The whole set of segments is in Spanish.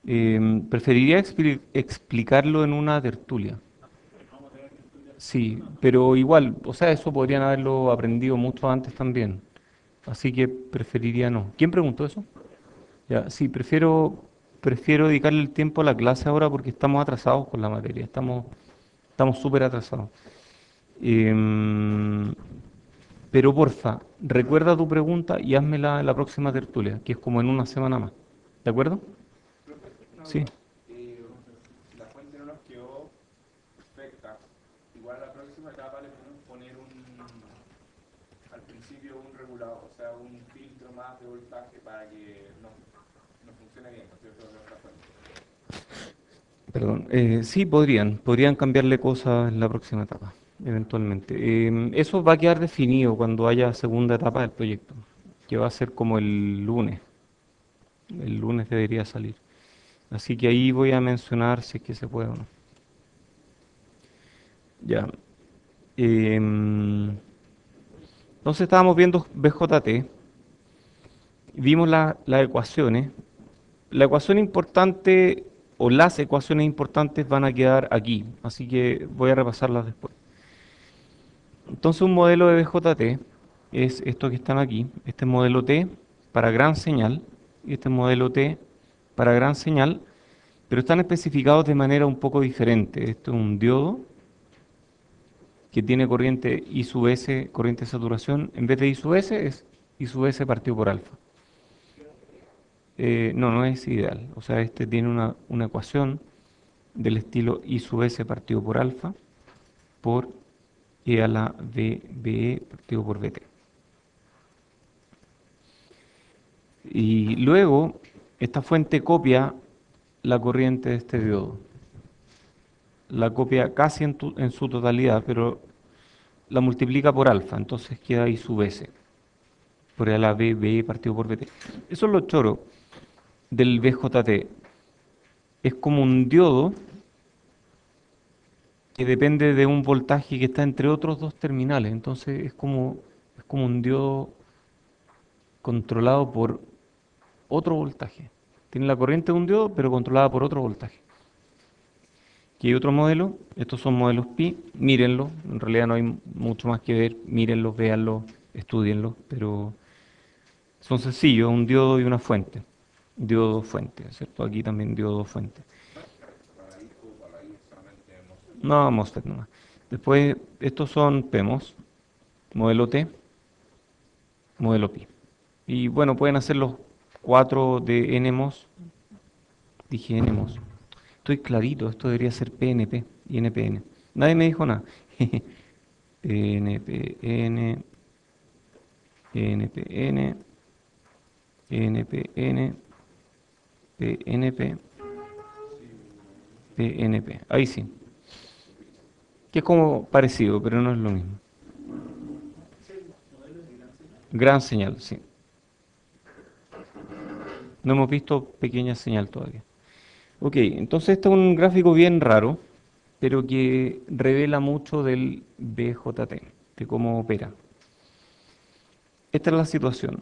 Preferiría explicarlo en una tertulia. Sí, pero igual, o sea, eso podrían haberlo aprendido mucho antes también. Así que preferiría no. ¿Quién preguntó eso? Ya, sí, prefiero dedicarle el tiempo a la clase ahora porque estamos atrasados con la materia. Estamos súper atrasados. Em, pero porfa, recuerda tu pregunta y házmela en la próxima tertulia, que es como en una semana más. ¿De acuerdo? Profe, una Sí. duda. La fuente no nos quedó perfecta. Igual a la próxima etapa le podemos poner al principio un regulador, o sea, un filtro más de voltaje para que no funcione bien, ¿no es cierto? Nuestra fuente. Perdón. Sí, podrían cambiarle cosas en la próxima etapa, eventualmente. Eso va a quedar definido cuando haya segunda etapa del proyecto, que va a ser como el lunes. El lunes debería salir. Así que ahí voy a mencionar si es que se puede o no. Ya. Em, entonces estábamos viendo BJT, vimos las ecuaciones. La ecuación importante o las ecuaciones importantes van a quedar aquí, así que voy a repasarlas después. Entonces un modelo de BJT es esto que están aquí, este modelo T para gran señal y este modelo T para gran señal, pero están especificados de manera un poco diferente. Esto es un diodo que tiene corriente I sub S, corriente de saturación, en vez de I sub S es I sub S partido por alfa. No, no es ideal. O sea, este tiene una ecuación del estilo I sub S partido por alfa por E a la V, BE partido por BT. Y luego, esta fuente copia la corriente de este diodo. La copia casi en su totalidad, pero la multiplica por alfa, entonces queda I sub S, por E a la V, BE partido por BT. Eso es lo choro del BJT. Es como un diodo que depende de un voltaje que está entre otros dos terminales. Entonces es como un diodo controlado por otro voltaje. Tiene la corriente de un diodo, pero controlada por otro voltaje. Aquí hay otro modelo, estos son modelos pi, mírenlo, en realidad no hay mucho más que ver, mírenlos, véanlos, estudienlos, pero son sencillos, un diodo y una fuente, diodo fuente, ¿cierto? Aquí también diodo fuente. Para la ISO, para la I solamente MOSFET. No, MOSFET nomás. Después, estos son PMOS, modelo T, modelo pi. Y bueno, pueden hacer los cuatro de NMOS, dije NMOS. Estoy clarito, esto debería ser PNP y NPN. Nadie me dijo nada. NPN, NPN, NPN, PNP, PNP. Ahí sí. Que es como parecido, pero no es lo mismo. Gran señal, sí. No hemos visto pequeña señal todavía. Ok, entonces este es un gráfico bien raro, pero que revela mucho del BJT, de cómo opera. Esta es la situación.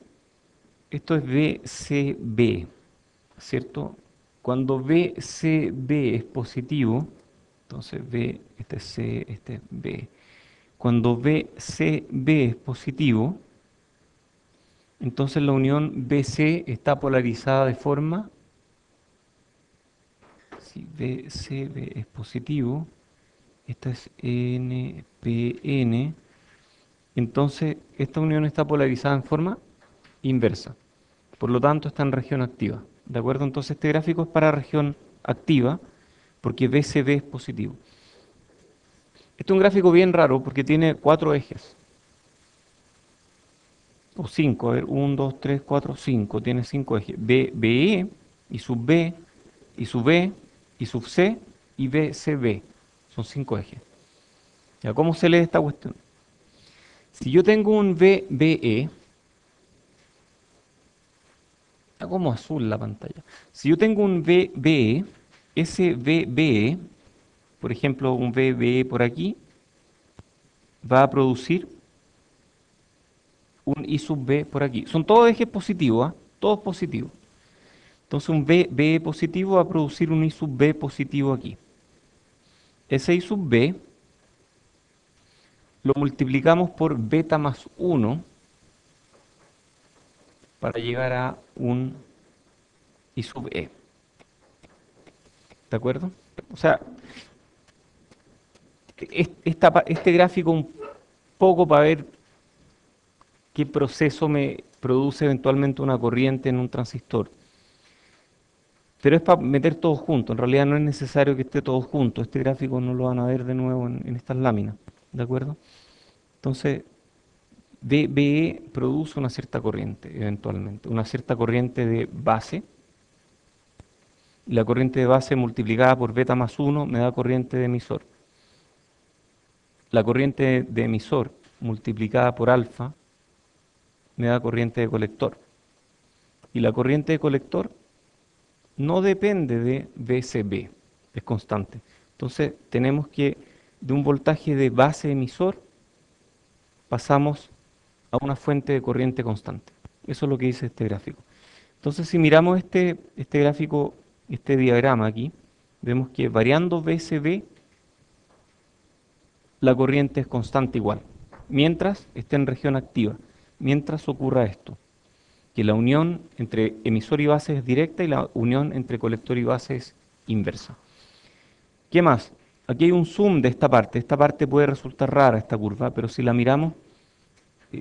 Esto es VCB, ¿cierto? Cuando VCB es positivo, entonces B, este es C, este es B. Cuando VCB es positivo, entonces la unión BC está polarizada de forma, si VCB es positivo, esta es NPN, entonces esta unión está polarizada en forma inversa. Por lo tanto, está en región activa. ¿De acuerdo? Entonces este gráfico es para región activa porque BCB es positivo. Este es un gráfico bien raro porque tiene cuatro ejes. O cinco, a ver, 1, 2, 3, 4, 5. Tiene cinco ejes. BE y sub B y sub B y sub C y BCB. Son cinco ejes. ¿Ya cómo se lee esta cuestión? Si yo tengo un VBE, está como azul la pantalla. Si yo tengo un VBE, ese VBE, por ejemplo, un VBE por aquí, va a producir un I sub B por aquí. Son todos ejes positivos, ¿ah? Todos positivos. Entonces un B positivo va a producir un I sub B positivo aquí. Ese I sub B lo multiplicamos por beta más 1 para llegar a un I sub E. ¿De acuerdo? O sea, este gráfico un poco para ver qué proceso me produce eventualmente una corriente en un transistor. Pero es para meter todo junto. En realidad no es necesario que esté todo junto. Este gráfico no lo van a ver de nuevo en estas láminas. ¿De acuerdo? Entonces, BE produce una cierta corriente, eventualmente. Una cierta corriente de base. Y la corriente de base multiplicada por beta más 1 me da corriente de emisor. La corriente de emisor multiplicada por alfa me da corriente de colector. Y la corriente de colector no depende de VCB, es constante. Entonces tenemos que de un voltaje de base emisor pasamos a una fuente de corriente constante. Eso es lo que dice este gráfico. Entonces si miramos este gráfico, este diagrama aquí, vemos que variando VCB la corriente es constante igual, mientras esté en región activa, mientras ocurra esto, que la unión entre emisor y base es directa y la unión entre colector y base es inversa. ¿Qué más? Aquí hay un zoom de esta parte puede resultar rara esta curva, pero si la miramos,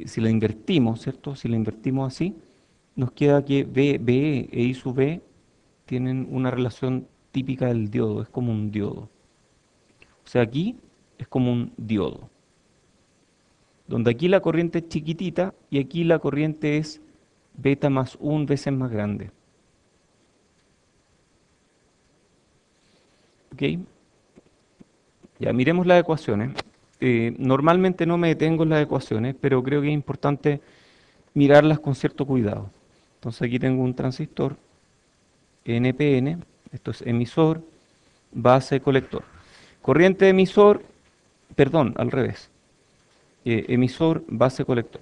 si la invertimos, ¿cierto? Si la invertimos así, nos queda que BE e I sub B tienen una relación típica del diodo, es como un diodo. O sea, aquí es como un diodo, donde aquí la corriente es chiquitita y aquí la corriente es beta más 1 veces más grande. ¿Ok? Ya, miremos las ecuaciones. Normalmente no me detengo en las ecuaciones, pero creo que es importante mirarlas con cierto cuidado. Entonces aquí tengo un transistor NPN, esto es emisor, base, colector. Corriente de emisor, perdón, al revés. Emisor, base, colector.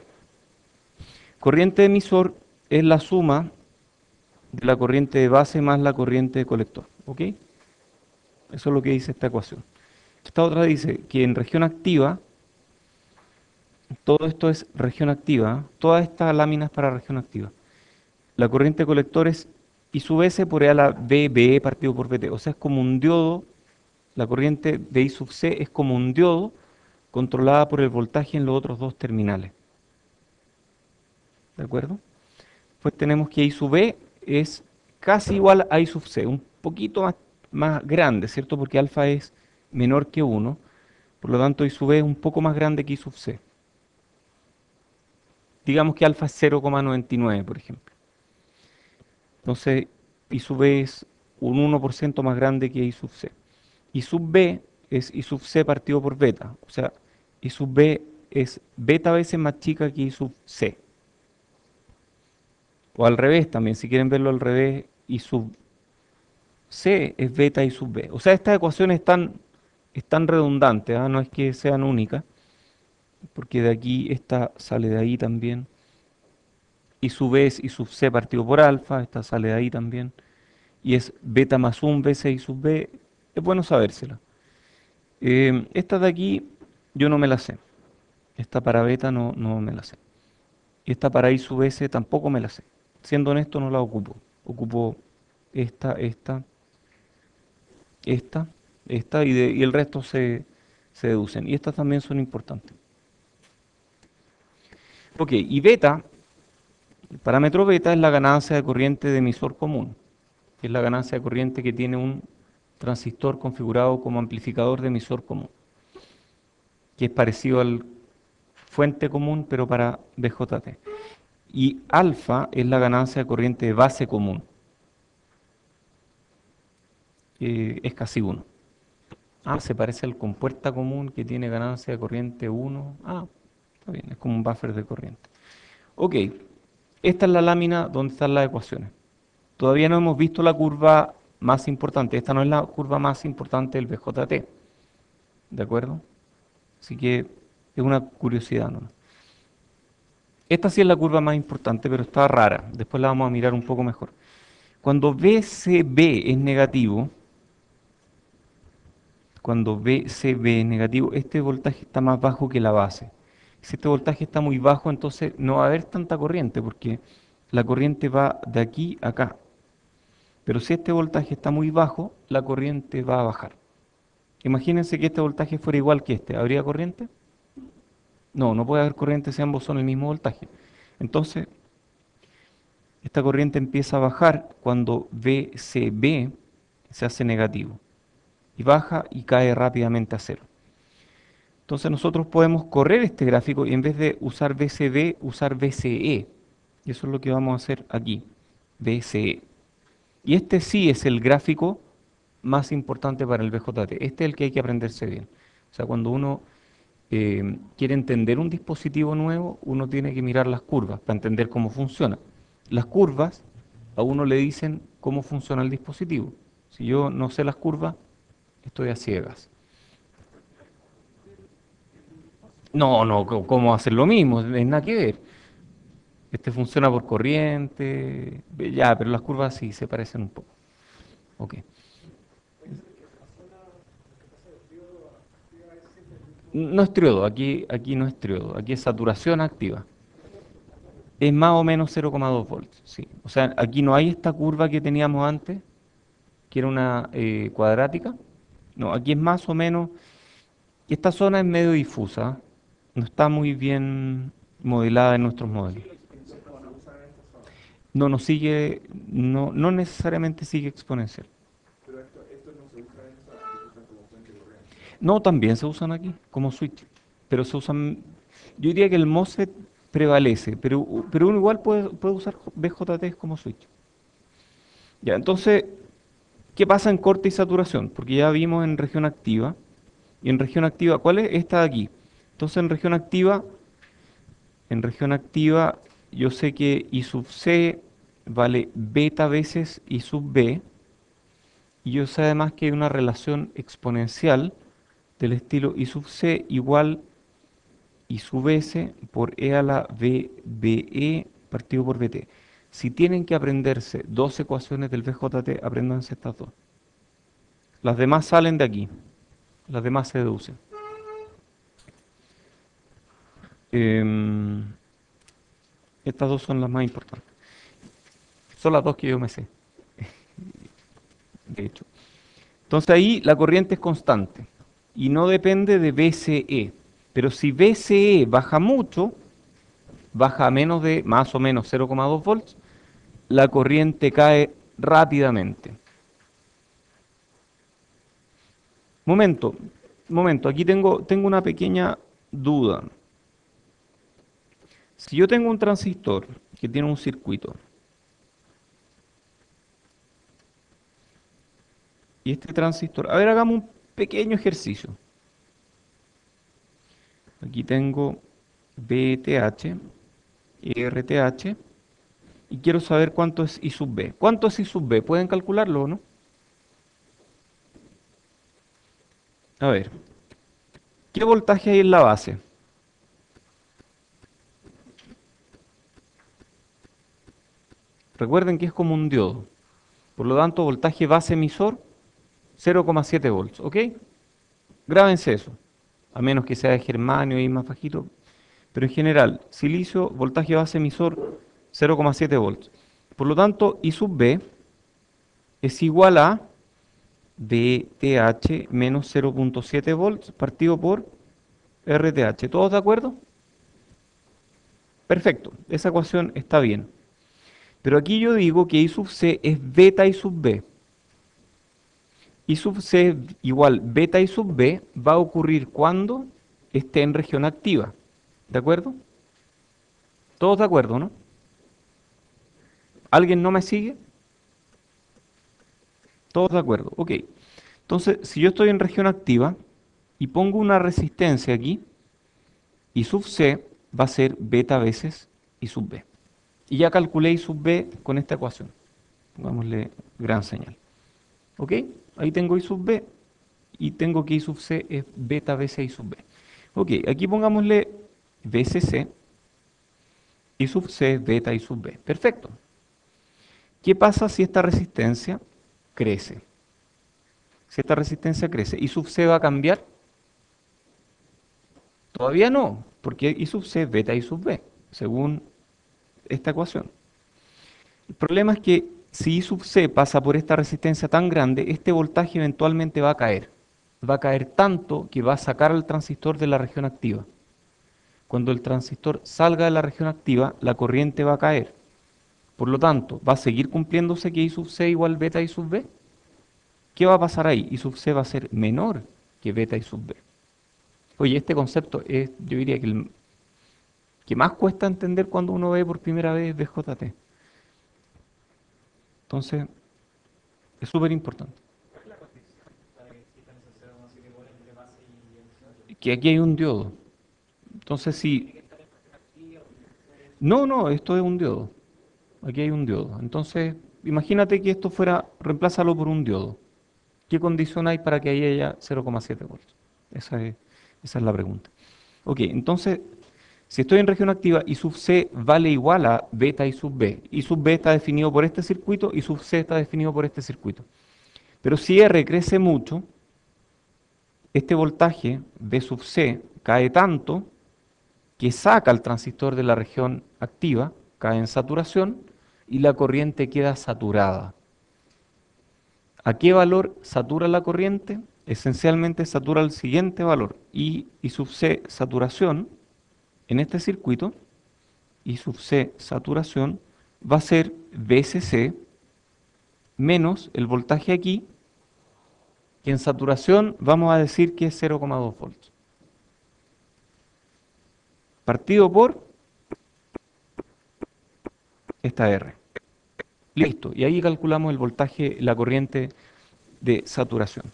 Corriente de emisor es la suma de la corriente de base más la corriente de colector. ¿Ok? Eso es lo que dice esta ecuación. Esta otra dice que en región activa, todo esto es región activa, toda esta lámina es para región activa. La corriente de colector es I sub S por E a la BE partido por BT. O sea, es como un diodo, la corriente de I sub C es como un diodo controlada por el voltaje en los otros dos terminales. ¿De acuerdo? Pues tenemos que I sub B es casi igual a I sub C, un poquito más grande, ¿cierto? Porque alfa es menor que 1, por lo tanto I sub B es un poco más grande que I sub C. Digamos que alfa es 0,99, por ejemplo. Entonces, I sub B es un 1% más grande que I sub C. I sub B es I sub C partido por beta. O sea, I sub B es beta veces más chica que I sub C. O al revés también, si quieren verlo al revés, I sub C es beta I sub B. O sea, estas ecuaciones están redundantes, ¿ah? No es que sean únicas, porque de aquí esta sale de ahí también. I sub B es I sub C partido por alfa, esta sale de ahí también. Y es beta más 1 veces I sub B. Es bueno sabérsela. Esta de aquí yo no me la sé. Esta para beta no me la sé. Y esta para I sub S tampoco me la sé. Siendo honesto, no la ocupo. Ocupo esta, esta y el resto se deducen. Y estas también son importantes. Ok, y beta, el parámetro beta es la ganancia de corriente de emisor común. Es la ganancia de corriente que tiene un transistor configurado como amplificador de emisor común, que es parecido al fuente común, pero para BJT. Y alfa es la ganancia de corriente de base común. Es casi 1. Ah, se parece al compuerta común que tiene ganancia de corriente 1. Ah, está bien, es como un buffer de corriente. Ok, esta es la lámina donde están las ecuaciones. Todavía no hemos visto la curva más importante. Esta no es la curva más importante del BJT. ¿De acuerdo? Así que es una curiosidad, ¿no? Esta sí es la curva más importante, pero está rara. Después la vamos a mirar un poco mejor. Cuando VCB es negativo, este voltaje está más bajo que la base. Si este voltaje está muy bajo, entonces no va a haber tanta corriente, porque la corriente va de aquí a acá. Pero si este voltaje está muy bajo, la corriente va a bajar. Imagínense que este voltaje fuera igual que este. ¿Habría corriente? No, no puede haber corriente si ambos son el mismo voltaje. Entonces, esta corriente empieza a bajar cuando VCB se hace negativo. Y baja y cae rápidamente a cero. Entonces nosotros podemos correr este gráfico y en vez de usar VCB, usar VCE. Y eso es lo que vamos a hacer aquí, VCE. Y este sí es el gráfico más importante para el BJT. Este es el que hay que aprenderse bien. O sea, cuando uno quiere entender un dispositivo nuevo, uno tiene que mirar las curvas para entender cómo funciona. Las curvas a uno le dicen cómo funciona el dispositivo. Si yo no sé las curvas, estoy a ciegas. No, no, ¿cómo hacer lo mismo? Es nada que ver. Este funciona por corriente, ya, pero las curvas sí se parecen un poco. Ok. No es triodo, aquí no es triodo, aquí es saturación activa. Es más o menos 0,2 volts, sí. O sea, aquí no hay esta curva que teníamos antes, que era una cuadrática. No, aquí es más o menos, y esta zona es medio difusa, no está muy bien modelada en nuestros modelos. No, no sigue, no, no necesariamente sigue exponencial. Pero esto no se usa en esa, se usa como fuente de corriente. No, también se usan aquí como switch, pero se usan, yo diría que el MOSFET prevalece, pero uno igual puede usar BJT como switch. Ya, entonces, ¿qué pasa en corte y saturación? Porque ya vimos en región activa, y en región activa, ¿cuál es? Esta de aquí. Entonces, en región activa, yo sé que I sub C vale beta veces I sub B, y yo sé además que hay una relación exponencial del estilo I sub C igual I sub S por E a la BE partido por BT. Si tienen que aprenderse dos ecuaciones del VJT, apréndanse estas dos. Las demás salen de aquí, las demás se deducen. Em, Estas dos son las más importantes. Son las dos que yo me sé, de hecho. Entonces ahí la corriente es constante y no depende de VCE. Pero si VCE baja mucho, baja a menos de más o menos 0,2 volts, la corriente cae rápidamente. Momento, momento, aquí tengo una pequeña duda. Si yo tengo un transistor que tiene un circuito y este transistor, a ver, hagamos un pequeño ejercicio. Aquí tengo VTH, RTH y quiero saber cuánto es I sub B. ¿Cuánto es I sub B? ¿Pueden calcularlo o no? A ver, ¿qué voltaje hay en la base? Recuerden que es como un diodo. Por lo tanto, voltaje base emisor 0,7 volts, ¿ok? Grábense eso, a menos que sea de germanio y más bajito. Pero en general, silicio, voltaje base emisor 0,7 volts. Por lo tanto, I sub B es igual a VTH menos 0,7 volts partido por RTH. ¿Todos de acuerdo? Perfecto, esa ecuación está bien. Pero aquí yo digo que I sub C es beta I sub B. I sub C igual beta I sub B va a ocurrir cuando esté en región activa. ¿De acuerdo? ¿Todos de acuerdo, no? ¿Alguien no me sigue? Todos de acuerdo. Ok. Entonces, si yo estoy en región activa y pongo una resistencia aquí, I sub C va a ser beta veces I sub B. Y ya calculé I sub B con esta ecuación. Pongámosle gran señal. ¿Ok? Ahí tengo I sub B y tengo que I sub C es beta veces I sub B. Ok, aquí pongámosle VCC, I sub C es beta I sub B. Perfecto. ¿Qué pasa si esta resistencia crece? Si esta resistencia crece, ¿I sub c va a cambiar? Todavía no, porque I sub c es beta I sub b, según esta ecuación. El problema es que si I sub c pasa por esta resistencia tan grande, este voltaje eventualmente va a caer. Va a caer tanto que va a sacar al transistor de la región activa. Cuando el transistor salga de la región activa, la corriente va a caer. Por lo tanto, ¿va a seguir cumpliéndose que I sub c igual beta I sub b? ¿Qué va a pasar ahí? I sub c va a ser menor que beta I sub b. Oye, este concepto es, yo diría que el que más cuesta entender cuando uno ve por primera vez BJT. Entonces, es súper importante. Que aquí hay un diodo. Entonces, si... No, no, esto es un diodo. Aquí hay un diodo. Entonces, imagínate que esto fuera, reemplázalo por un diodo. ¿Qué condición hay para que ahí haya 0,7 volts? Esa es la pregunta. Ok, entonces, si estoy en región activa, I sub C vale igual a beta I sub B. I sub B está definido por este circuito, I sub C está definido por este circuito. Pero si R crece mucho, este voltaje B sub C cae tanto que saca al transistor de la región activa, cae en saturación y la corriente queda saturada. ¿A qué valor satura la corriente? Esencialmente satura el siguiente valor, I sub C saturación en este circuito, I sub C saturación va a ser VCC menos el voltaje aquí, que en saturación vamos a decir que es 0,2 volts. Partido por esta R. Listo. Y ahí calculamos el voltaje, la corriente de saturación.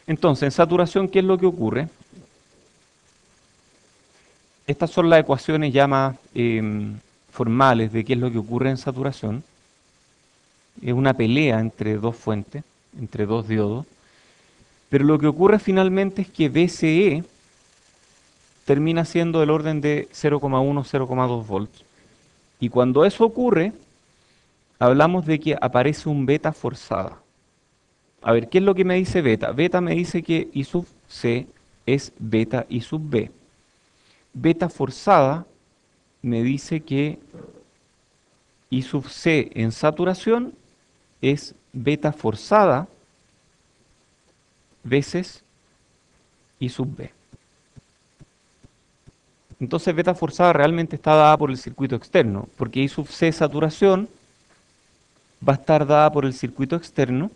Entonces, en saturación, ¿qué es lo que ocurre? Estas son las ecuaciones ya más formales de qué es lo que ocurre en saturación. Es una pelea entre dos fuentes, entre dos diodos. Pero lo que ocurre finalmente es que VCE termina siendo del orden de 0,1, 0,2 volts. Y cuando eso ocurre, hablamos de que aparece un beta forzada. A ver, ¿qué es lo que me dice beta? Beta me dice que I sub C es beta I sub B. Beta forzada me dice que I sub C en saturación es beta forzada veces I sub B. Entonces beta forzada realmente está dada por el circuito externo, porque I sub C saturación va a estar dada por el circuito externo,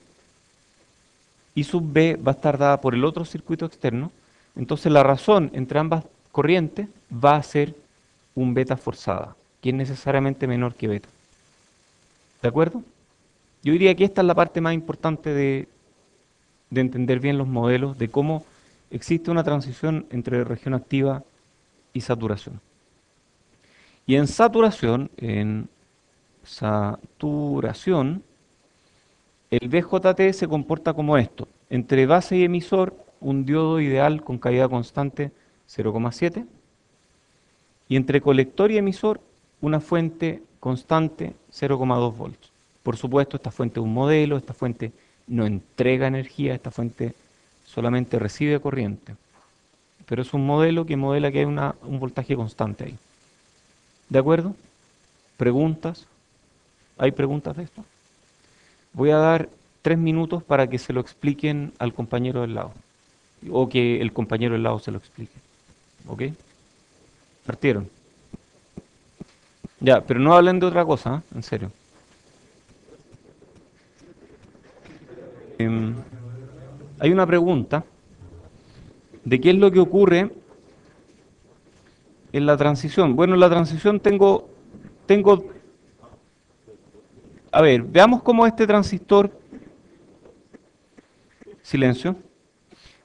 I sub B va a estar dada por el otro circuito externo, entonces la razón entre ambas corrientes va a ser un beta forzada, que es necesariamente menor que beta. ¿De acuerdo? Yo diría que esta es la parte más importante de entender bien los modelos, de cómo existe una transición entre región activa y saturación. Y en saturación, el BJT se comporta como esto. Entre base y emisor, un diodo ideal con caída constante 0,7. Y entre colector y emisor, una fuente constante 0,2 volts. Por supuesto, esta fuente es un modelo, esta fuente no entrega energía, esta fuente solamente recibe corriente. Pero es un modelo que modela que hay un voltaje constante ahí. ¿De acuerdo? ¿Preguntas? ¿Hay preguntas de esto? Voy a dar 3 minutos para que se lo expliquen al compañero del lado. O que el compañero del lado se lo explique. ¿Ok? Partieron. Ya, pero no hablen de otra cosa, ¿eh? En serio. Em, Hay una pregunta de qué es lo que ocurre en la transición. Bueno, en la transición tengo, a ver, veamos cómo este transistor, silencio,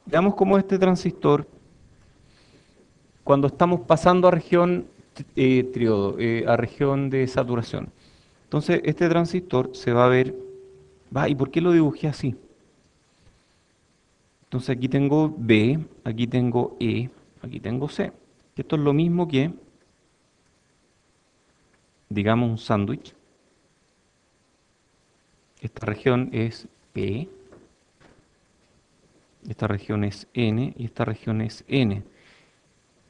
veamos cómo este transistor, cuando estamos pasando a región triodo, a región de saturación. Entonces, este transistor se va a ver, ¿y por qué lo dibujé así? Entonces aquí tengo B, aquí tengo E, aquí tengo C. Esto es lo mismo que, digamos, un sándwich. esta región es P, esta región es N y esta región es N.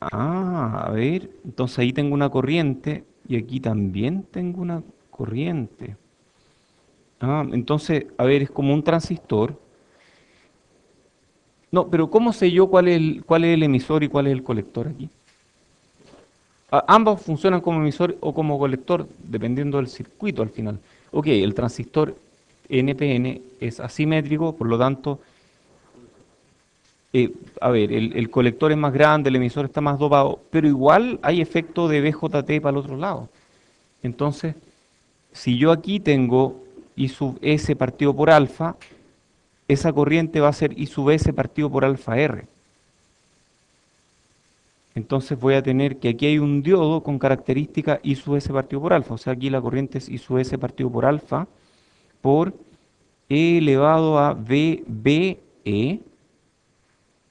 Ah, a ver, entonces ahí tengo una corriente y aquí también tengo una corriente. Ah, entonces, a ver, es como un transistor. No, pero ¿cómo sé yo cuál es el emisor y cuál es el colector aquí? Ambos funcionan como emisor o como colector, dependiendo del circuito al final. Ok, el transistor NPN es asimétrico, por lo tanto, a ver, el colector es más grande, el emisor está más dopado, pero igual hay efecto de BJT para el otro lado. Entonces, si yo aquí tengo I sub S partido por alfa, esa corriente va a ser I sub S partido por alfa R. Entonces voy a tener que aquí hay un diodo con característica I sub S partido por alfa. O sea, aquí la corriente es I sub S partido por alfa por E elevado a VBE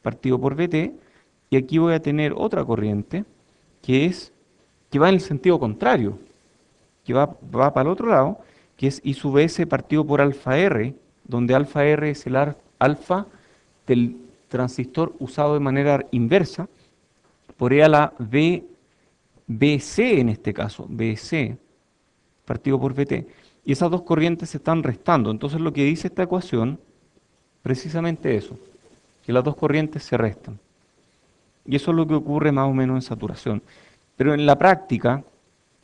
partido por VT. Y aquí voy a tener otra corriente que va en el sentido contrario, que va para el otro lado, que es I sub S partido por alfa R, donde alfa R es el alfa del transistor usado de manera inversa, por E a la BC en este caso, BC partido por VT. Y esas dos corrientes se están restando. Entonces lo que dice esta ecuación, precisamente eso, que las dos corrientes se restan. Y eso es lo que ocurre más o menos en saturación. Pero en la práctica,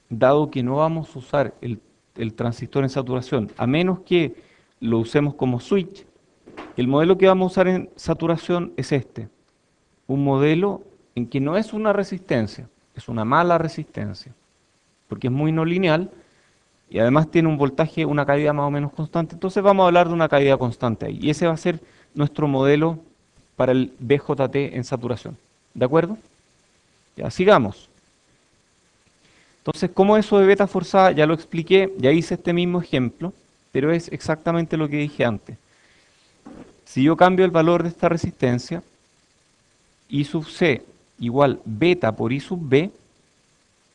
dado que no vamos a usar el transistor en saturación, a menos que lo usemos como switch, el modelo que vamos a usar en saturación es este, un modelo en que no es una resistencia, es una mala resistencia, porque es muy no lineal y además tiene un voltaje, una caída más o menos constante. Entonces vamos a hablar de una caída constante ahí. Y ese va a ser nuestro modelo para el BJT en saturación. ¿De acuerdo? Ya, sigamos. Entonces, ¿cómo eso de beta forzada? Ya lo expliqué, ya hice este mismo ejemplo, pero es exactamente lo que dije antes. Si yo cambio el valor de esta resistencia, I sub C igual beta por I sub B,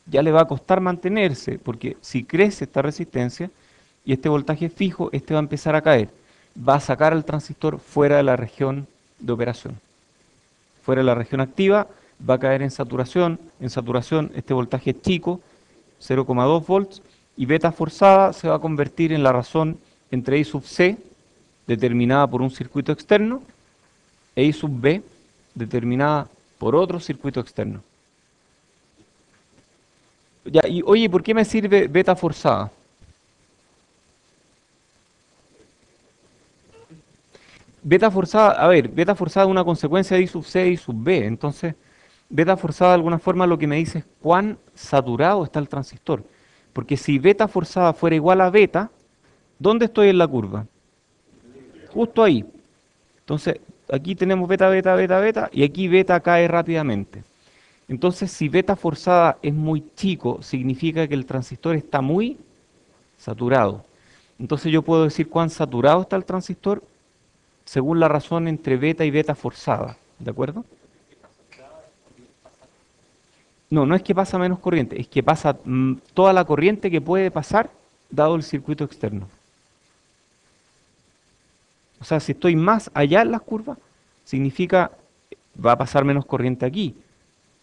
ya le va a costar mantenerse, porque si crece esta resistencia y este voltaje es fijo, este va a empezar a caer. Va a sacar al transistor fuera de la región de operación. Fuera de la región activa, va a caer en saturación. En saturación este voltaje es chico, 0,2 volts, y beta forzada se va a convertir en la razón entre I sub C, determinada por un circuito externo, e I sub B, determinada por otro circuito externo. Ya, y oye, ¿por qué me sirve beta forzada? Beta forzada, a ver, beta forzada es una consecuencia de I sub C y sub B. Entonces, beta forzada de alguna forma lo que me dice es cuán saturado está el transistor. Porque si beta forzada fuera igual a beta, ¿dónde estoy en la curva? Justo ahí. Entonces, aquí tenemos beta, beta, beta, beta, y aquí beta cae rápidamente. Entonces, si beta forzada es muy chico, significa que el transistor está muy saturado. Entonces yo puedo decir cuán saturado está el transistor según la razón entre beta y beta forzada, ¿de acuerdo? No, no es que pasa menos corriente, es que pasa toda la corriente que puede pasar dado el circuito externo. O sea, si estoy más allá en las curvas, significa va a pasar menos corriente aquí,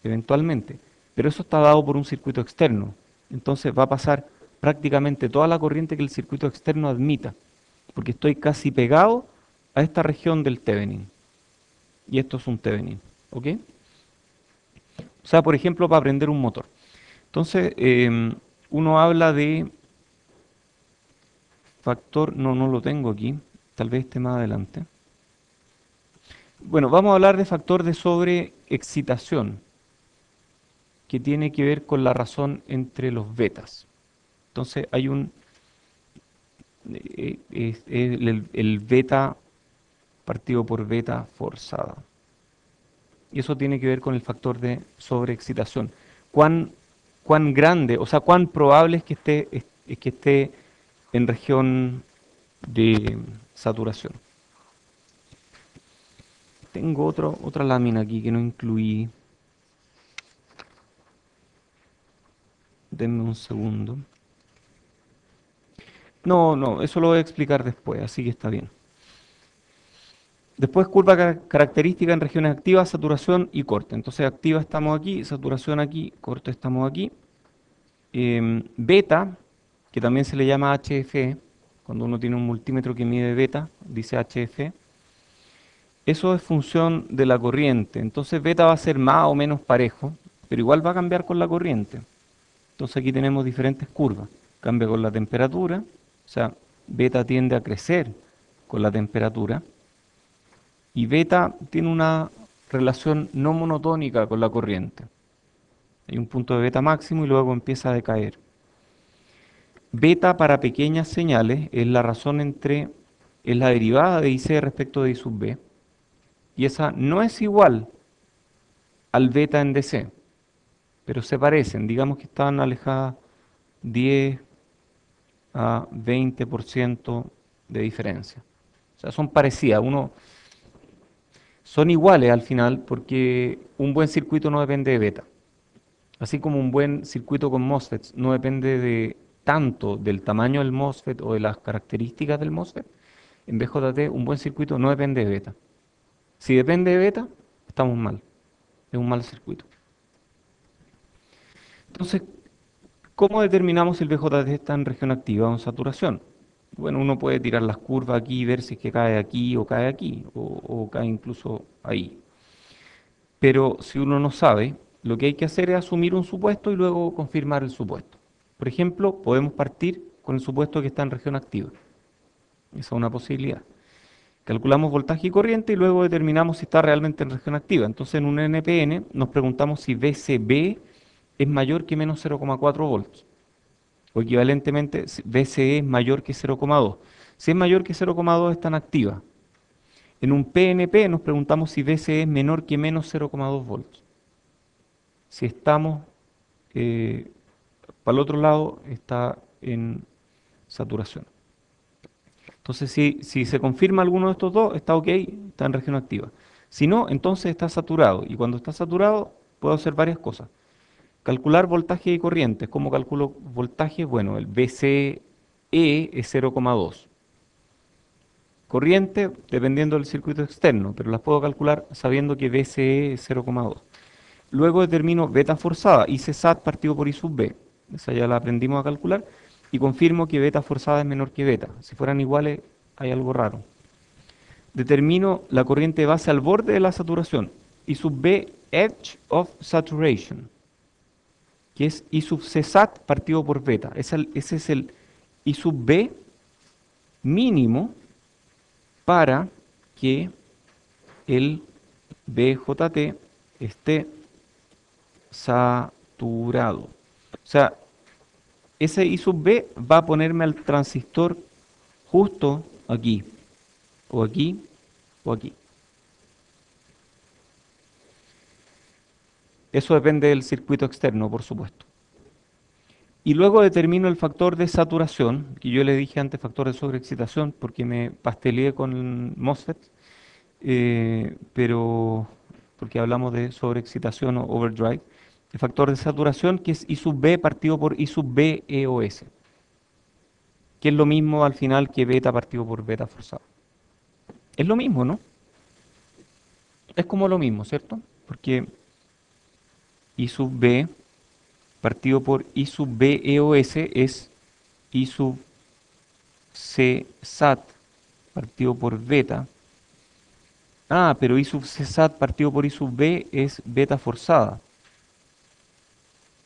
eventualmente. Pero eso está dado por un circuito externo. Entonces va a pasar prácticamente toda la corriente que el circuito externo admita, porque estoy casi pegado a esta región del Thevenin. Y esto es un Thevenin. ¿Ok? O sea, por ejemplo, para prender un motor. Entonces, uno habla de factor, no, no lo tengo aquí, tal vez esté más adelante. Bueno, vamos a hablar de factor de sobreexcitación, que tiene que ver con la razón entre los betas. Entonces, hay el beta partido por beta forzada. Y eso tiene que ver con el factor de sobreexcitación. ¿Cuán, cuán grande, o sea, cuán probable es que esté en región de saturación? Tengo otra lámina aquí que no incluí. Denme un segundo. No, no, eso lo voy a explicar después, así que está bien. Después curva característica en regiones activas, saturación y corte. Entonces activa estamos aquí, saturación aquí, corte estamos aquí. Beta, que también se le llama HF, cuando uno tiene un multímetro que mide beta, dice HF. Eso es función de la corriente. Entonces beta va a ser más o menos parejo, pero igual va a cambiar con la corriente. Entonces aquí tenemos diferentes curvas. Cambia con la temperatura, o sea, beta tiende a crecer con la temperatura. Y beta tiene una relación no monotónica con la corriente. Hay un punto de beta máximo y luego empieza a decaer. Beta para pequeñas señales es la razón entre, es la derivada de IC respecto de I sub B. Y esa no es igual al beta en DC, pero se parecen. Digamos que están alejadas 10 a 20% de diferencia. O sea, son parecidas. Son iguales al final porque un buen circuito no depende de beta. Así como un buen circuito con MOSFETs no depende de tanto del tamaño del MOSFET o de las características del MOSFET, en BJT un buen circuito no depende de beta. Si depende de beta, estamos mal. Es un mal circuito. Entonces, ¿cómo determinamos si el BJT está en región activa o en saturación? Bueno, uno puede tirar las curvas aquí y ver si es que cae aquí o cae aquí, o cae incluso ahí. Pero si uno no sabe, lo que hay que hacer es asumir un supuesto y luego confirmar el supuesto. Por ejemplo, podemos partir con el supuesto que está en región activa. Esa es una posibilidad. Calculamos voltaje y corriente y luego determinamos si está realmente en región activa. Entonces en un NPN nos preguntamos si VCB es mayor que menos 0,4 volts. O equivalentemente, si VCE es mayor que 0,2. Si es mayor que 0,2 está en activa. En un PNP nos preguntamos si VCE es menor que menos 0,2 volts. Si estamos para el otro lado, está en saturación. Entonces, si se confirma alguno de estos dos, está ok, está en región activa. Si no, entonces está saturado. Y cuando está saturado, puedo hacer varias cosas. Calcular voltaje y corriente. ¿Cómo calculo voltaje? Bueno, el VCE es 0,2. Corriente, dependiendo del circuito externo, pero las puedo calcular sabiendo que VCE es 0,2. Luego determino beta forzada, IC partido por I sub B. Esa ya la aprendimos a calcular. Y confirmo que beta forzada es menor que beta. Si fueran iguales, hay algo raro. Determino la corriente de base al borde de la saturación. I sub B, edge of saturation, que es I sub C sat partido por beta. Ese es el I sub B mínimo para que el BJT esté saturado. O sea, ese I sub B va a ponerme al transistor justo aquí, o aquí, o aquí. Eso depende del circuito externo, por supuesto. Y luego determino el factor de saturación, que yo le dije antes factor de sobreexcitación, porque me pasteleé con el MOSFET, pero porque hablamos de sobreexcitación o overdrive. El factor de saturación, que es I sub B partido por I sub B EOS, que es lo mismo al final que beta partido por beta forzado. Es lo mismo, ¿no? Es como lo mismo, ¿cierto? Porque I sub B partido por I sub B EOS es I sub C SAT partido por beta. Ah, pero I sub C SAT partido por I sub B es beta forzada.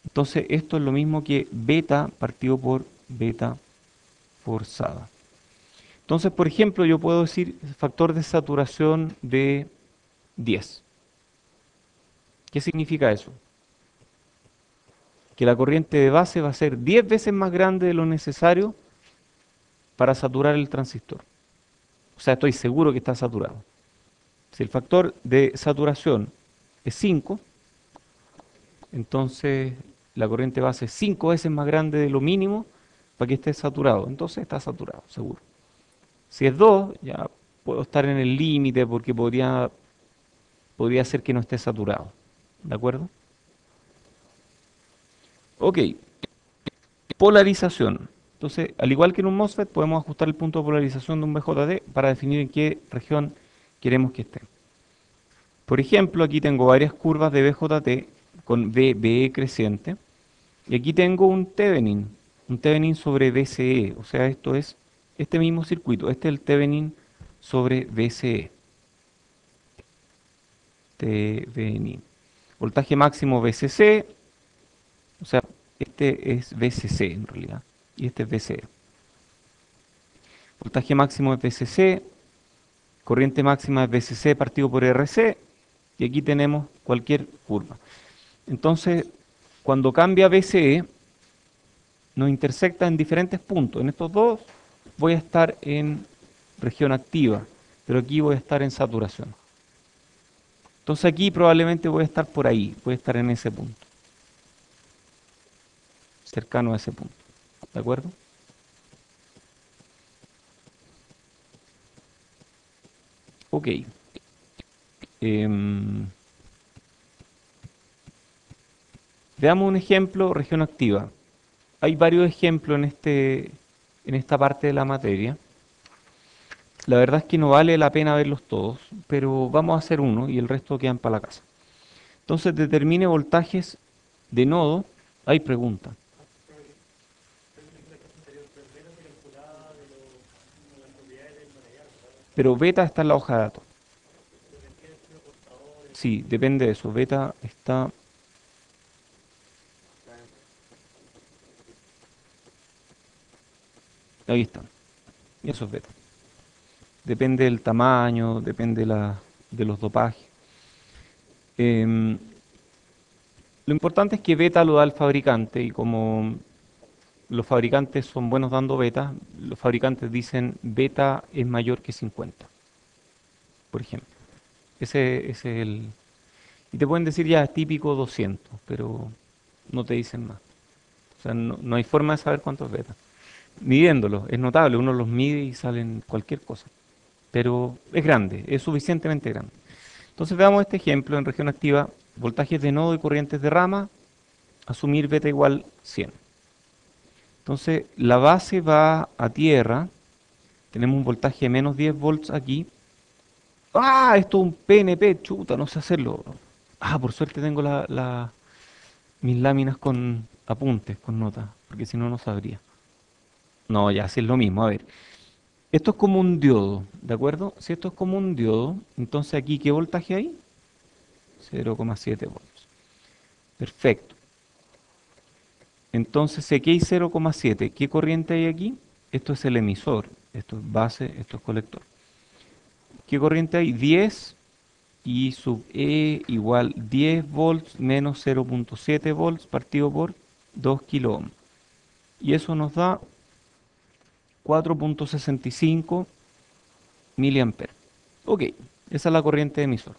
Entonces esto es lo mismo que beta partido por beta forzada. Entonces, por ejemplo, yo puedo decir factor de saturación de 10. ¿Qué significa eso? Que la corriente de base va a ser 10 veces más grande de lo necesario para saturar el transistor. O sea, estoy seguro que está saturado. Si el factor de saturación es 5, entonces la corriente base es 5 veces más grande de lo mínimo para que esté saturado. Entonces está saturado, seguro. Si es 2, ya puedo estar en el límite porque podría ser que no esté saturado. ¿De acuerdo? Ok, polarización. Entonces, al igual que en un MOSFET, podemos ajustar el punto de polarización de un BJT para definir en qué región queremos que esté. Por ejemplo, aquí tengo varias curvas de BJT con VBE creciente. Y aquí tengo un Thevenin sobre VCE. O sea, esto es este mismo circuito. Este es el Thevenin sobre VCE. Thevenin. Voltaje máximo VCC. O sea, este es VCC en realidad. Y este es VCE. Voltaje máximo es VCC. Corriente máxima es VCC partido por RC. Y aquí tenemos cualquier curva. Entonces, cuando cambia VCE, nos intersecta en diferentes puntos. En estos dos voy a estar en región activa, pero aquí voy a estar en saturación. Entonces aquí probablemente voy a estar por ahí, voy a estar en ese punto, cercano a ese punto. ¿De acuerdo? Ok. Em, Veamos un ejemplo, región activa. Hay varios ejemplos en esta parte de la materia. La verdad es que no vale la pena verlos todos, pero vamos a hacer uno y el resto quedan para la casa. Entonces determine voltajes de nodo. Hay pregunta. Pero beta está en la hoja de datos. Sí, depende de eso. Beta está... Ahí está. Y eso es beta. Depende del tamaño, depende de los dopajes. Em, lo importante es que beta lo da el fabricante y como los fabricantes son buenos dando beta, los fabricantes dicen beta es mayor que 50, por ejemplo. Ese es el... Y te pueden decir ya es típico 200, pero no te dicen más. O sea, no hay forma de saber cuánto es beta. Midiéndolo, es notable, uno los mide y salen cualquier cosa. Pero es grande, es suficientemente grande. Entonces veamos este ejemplo en región activa, voltajes de nodo y corrientes de rama, asumir beta igual 100. Entonces la base va a tierra, tenemos un voltaje de menos 10 volts aquí. ¡Ah! Esto es un PNP, chuta, no sé hacerlo. Ah, por suerte tengo mis láminas con apuntes, con notas, porque si no, no sabría. No, ya, sí es lo mismo. A ver, esto es como un diodo, ¿de acuerdo? Si esto es como un diodo, entonces aquí, ¿qué voltaje hay? 0,7 volts. Perfecto. Entonces, si aquí hay 0,7, ¿qué corriente hay aquí? Esto es el emisor, esto es base, esto es colector. ¿Qué corriente hay? 10 I sub E igual 10 volts menos 0,7 volts partido por 2 kilo ohm. Y eso nos da 4,65 miliamperes. Ok, esa es la corriente de emisor.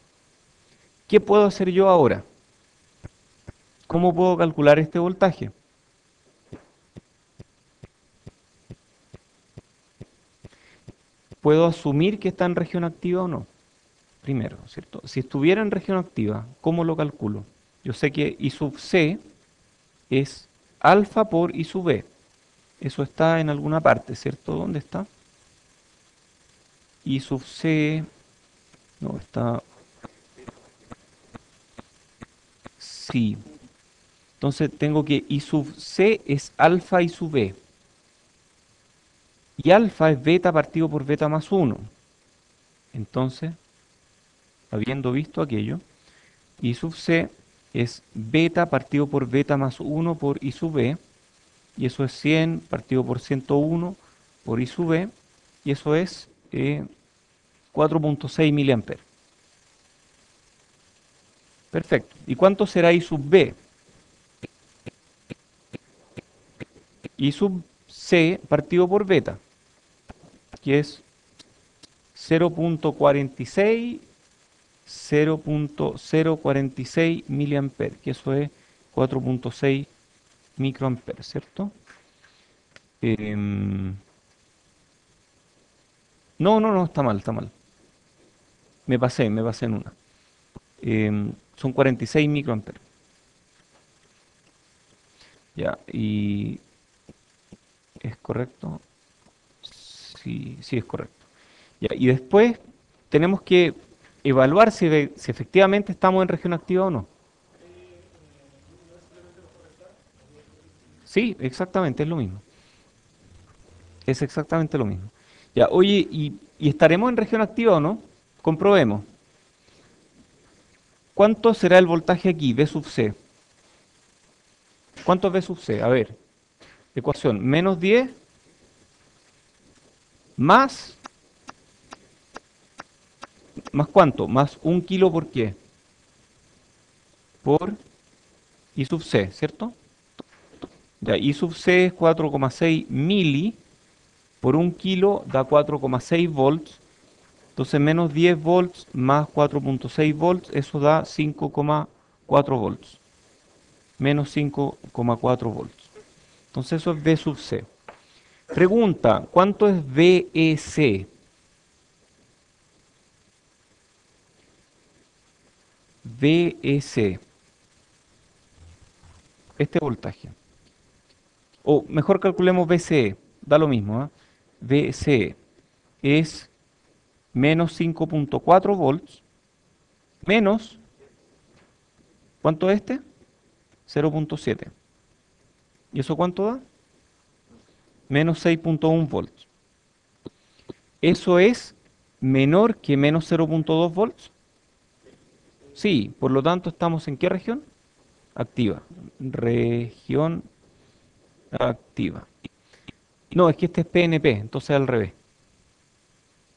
¿Qué puedo hacer yo ahora? ¿Cómo puedo calcular este voltaje? ¿Puedo asumir que está en región activa o no? Primero, ¿cierto? Si estuviera en región activa, ¿cómo lo calculo? Yo sé que I sub C es alfa por I sub B. Eso está en alguna parte, ¿cierto? ¿Dónde está? I sub C, no, está, sí. Entonces tengo que I sub C es alfa I sub B. Y alfa es beta partido por beta más 1. Entonces, habiendo visto aquello, I sub C es beta partido por beta más 1 por I sub B. Y eso es 100 partido por 101 por I sub B. Y eso es 4,6 miliamperes. Perfecto. ¿Y cuánto será I sub B? I sub C partido por beta, que es 0,46, 0,046 miliamperes, que eso es 4,6 microamperes, ¿cierto? Em, no, está mal, está mal. Me pasé en una. Son 46 microamperes. Ya, y ¿Es correcto? Sí, sí es correcto. Ya, y después tenemos que evaluar si efectivamente estamos en región activa o no. Sí, exactamente, es lo mismo. Es exactamente lo mismo. Ya, oye, ¿y estaremos en región activa o no? Comprobemos. ¿Cuánto será el voltaje aquí, V sub C? ¿Cuánto es V sub C? A ver, ecuación, menos 10 más, ¿más cuánto? Más un kilo por qué? Por I sub C, ¿cierto? Ya, I sub C es 4,6 mili por un kilo da 4,6 volts. Entonces menos 10 volts más 4,6 volts, eso da 5,4 volts. Menos 5,4 volts. Entonces eso es V sub C. Pregunta, ¿cuánto es VEC? VEC, este voltaje. O mejor calculemos VCE, da lo mismo, ¿eh? VCE es menos 5,4 volts menos, ¿cuánto es este? 0,7. ¿Y eso cuánto da? Menos 6,1 volts. ¿Eso es menor que menos 0,2 volts? Sí, por lo tanto estamos ¿en qué región? Activa. Región activa. No, es que este es PNP, entonces al revés.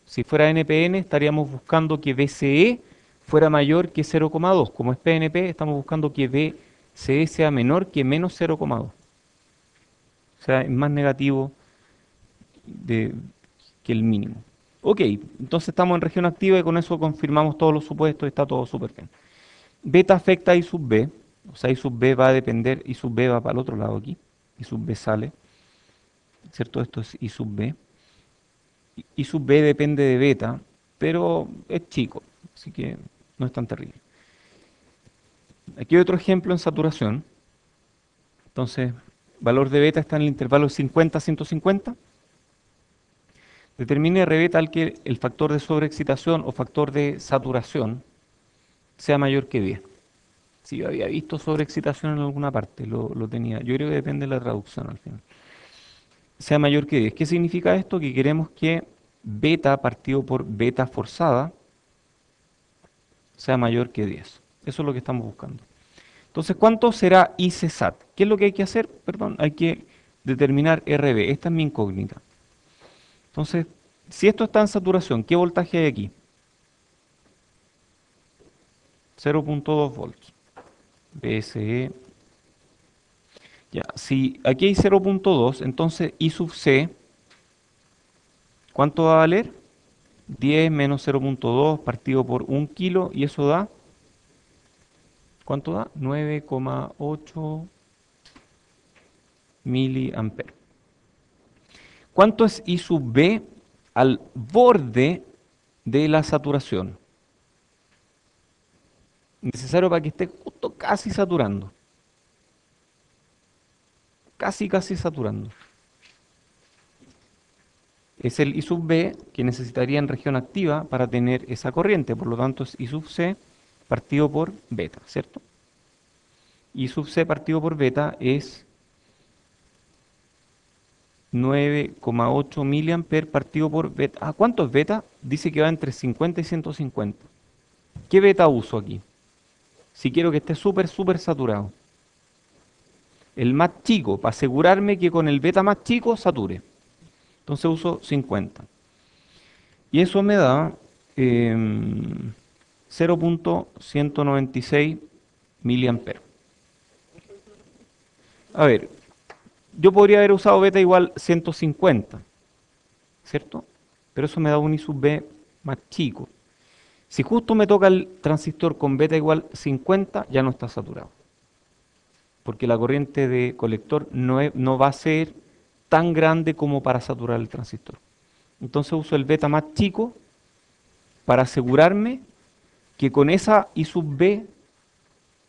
Si fuera NPN estaríamos buscando que VCE fuera mayor que 0,2. Como es PNP, estamos buscando que VCE sea menor que menos 0,2. O sea, es más negativo de- que el mínimo. Ok, entonces estamos en región activa y con eso confirmamos todos los supuestos y está todo súper bien. Beta afecta a I sub B, o sea, I sub B va a depender, I sub B va para el otro lado aquí, I sub B sale, ¿cierto? Esto es I sub B. I sub B depende de beta, pero es chico, así que no es tan terrible. Aquí hay otro ejemplo en saturación. Entonces, valor de beta está en el intervalo 50 a 150. Determine R beta al que el factor de sobreexcitación o factor de saturación sea mayor que 10. Si yo había visto sobreexcitación en alguna parte, lo tenía. Yo creo que depende de la traducción al final. Sea mayor que 10. ¿Qué significa esto? Que queremos que beta partido por beta forzada sea mayor que 10. Eso es lo que estamos buscando. Entonces, ¿cuánto será ICSAT? ¿Qué es lo que hay que hacer? Perdón, hay que determinar RB. Esta es mi incógnita. Entonces, si esto está en saturación, ¿qué voltaje hay aquí? 0,2 volts. BSE. Ya, si aquí hay 0,2, entonces I sub C, ¿cuánto va a valer? 10 menos 0,2 partido por 1 kilo, y eso da, ¿cuánto da? 9,8 miliamperes. ¿Cuánto es I sub B al borde de la saturación? Necesario para que esté justo casi saturando. Casi, casi saturando. Es el I sub B que necesitaría en región activa para tener esa corriente. Por lo tanto, es I sub C partido por beta, ¿cierto? I sub C partido por beta es 9,8 miliamperes partido por beta. Ah, ¿cuánto es beta? Dice que va entre 50 y 150. ¿Qué beta uso aquí? Si quiero que esté súper, súper saturado. El más chico, para asegurarme que con el beta más chico sature. Entonces uso 50. Y eso me da 0,196 miliamperes. A ver, yo podría haber usado beta igual 150, ¿cierto? Pero eso me da un I sub B más chico. Si justo me toca el transistor con beta igual 50, ya no está saturado. Porque la corriente de colector no va a ser tan grande como para saturar el transistor. Entonces uso el beta más chico para asegurarme que con esa I sub B,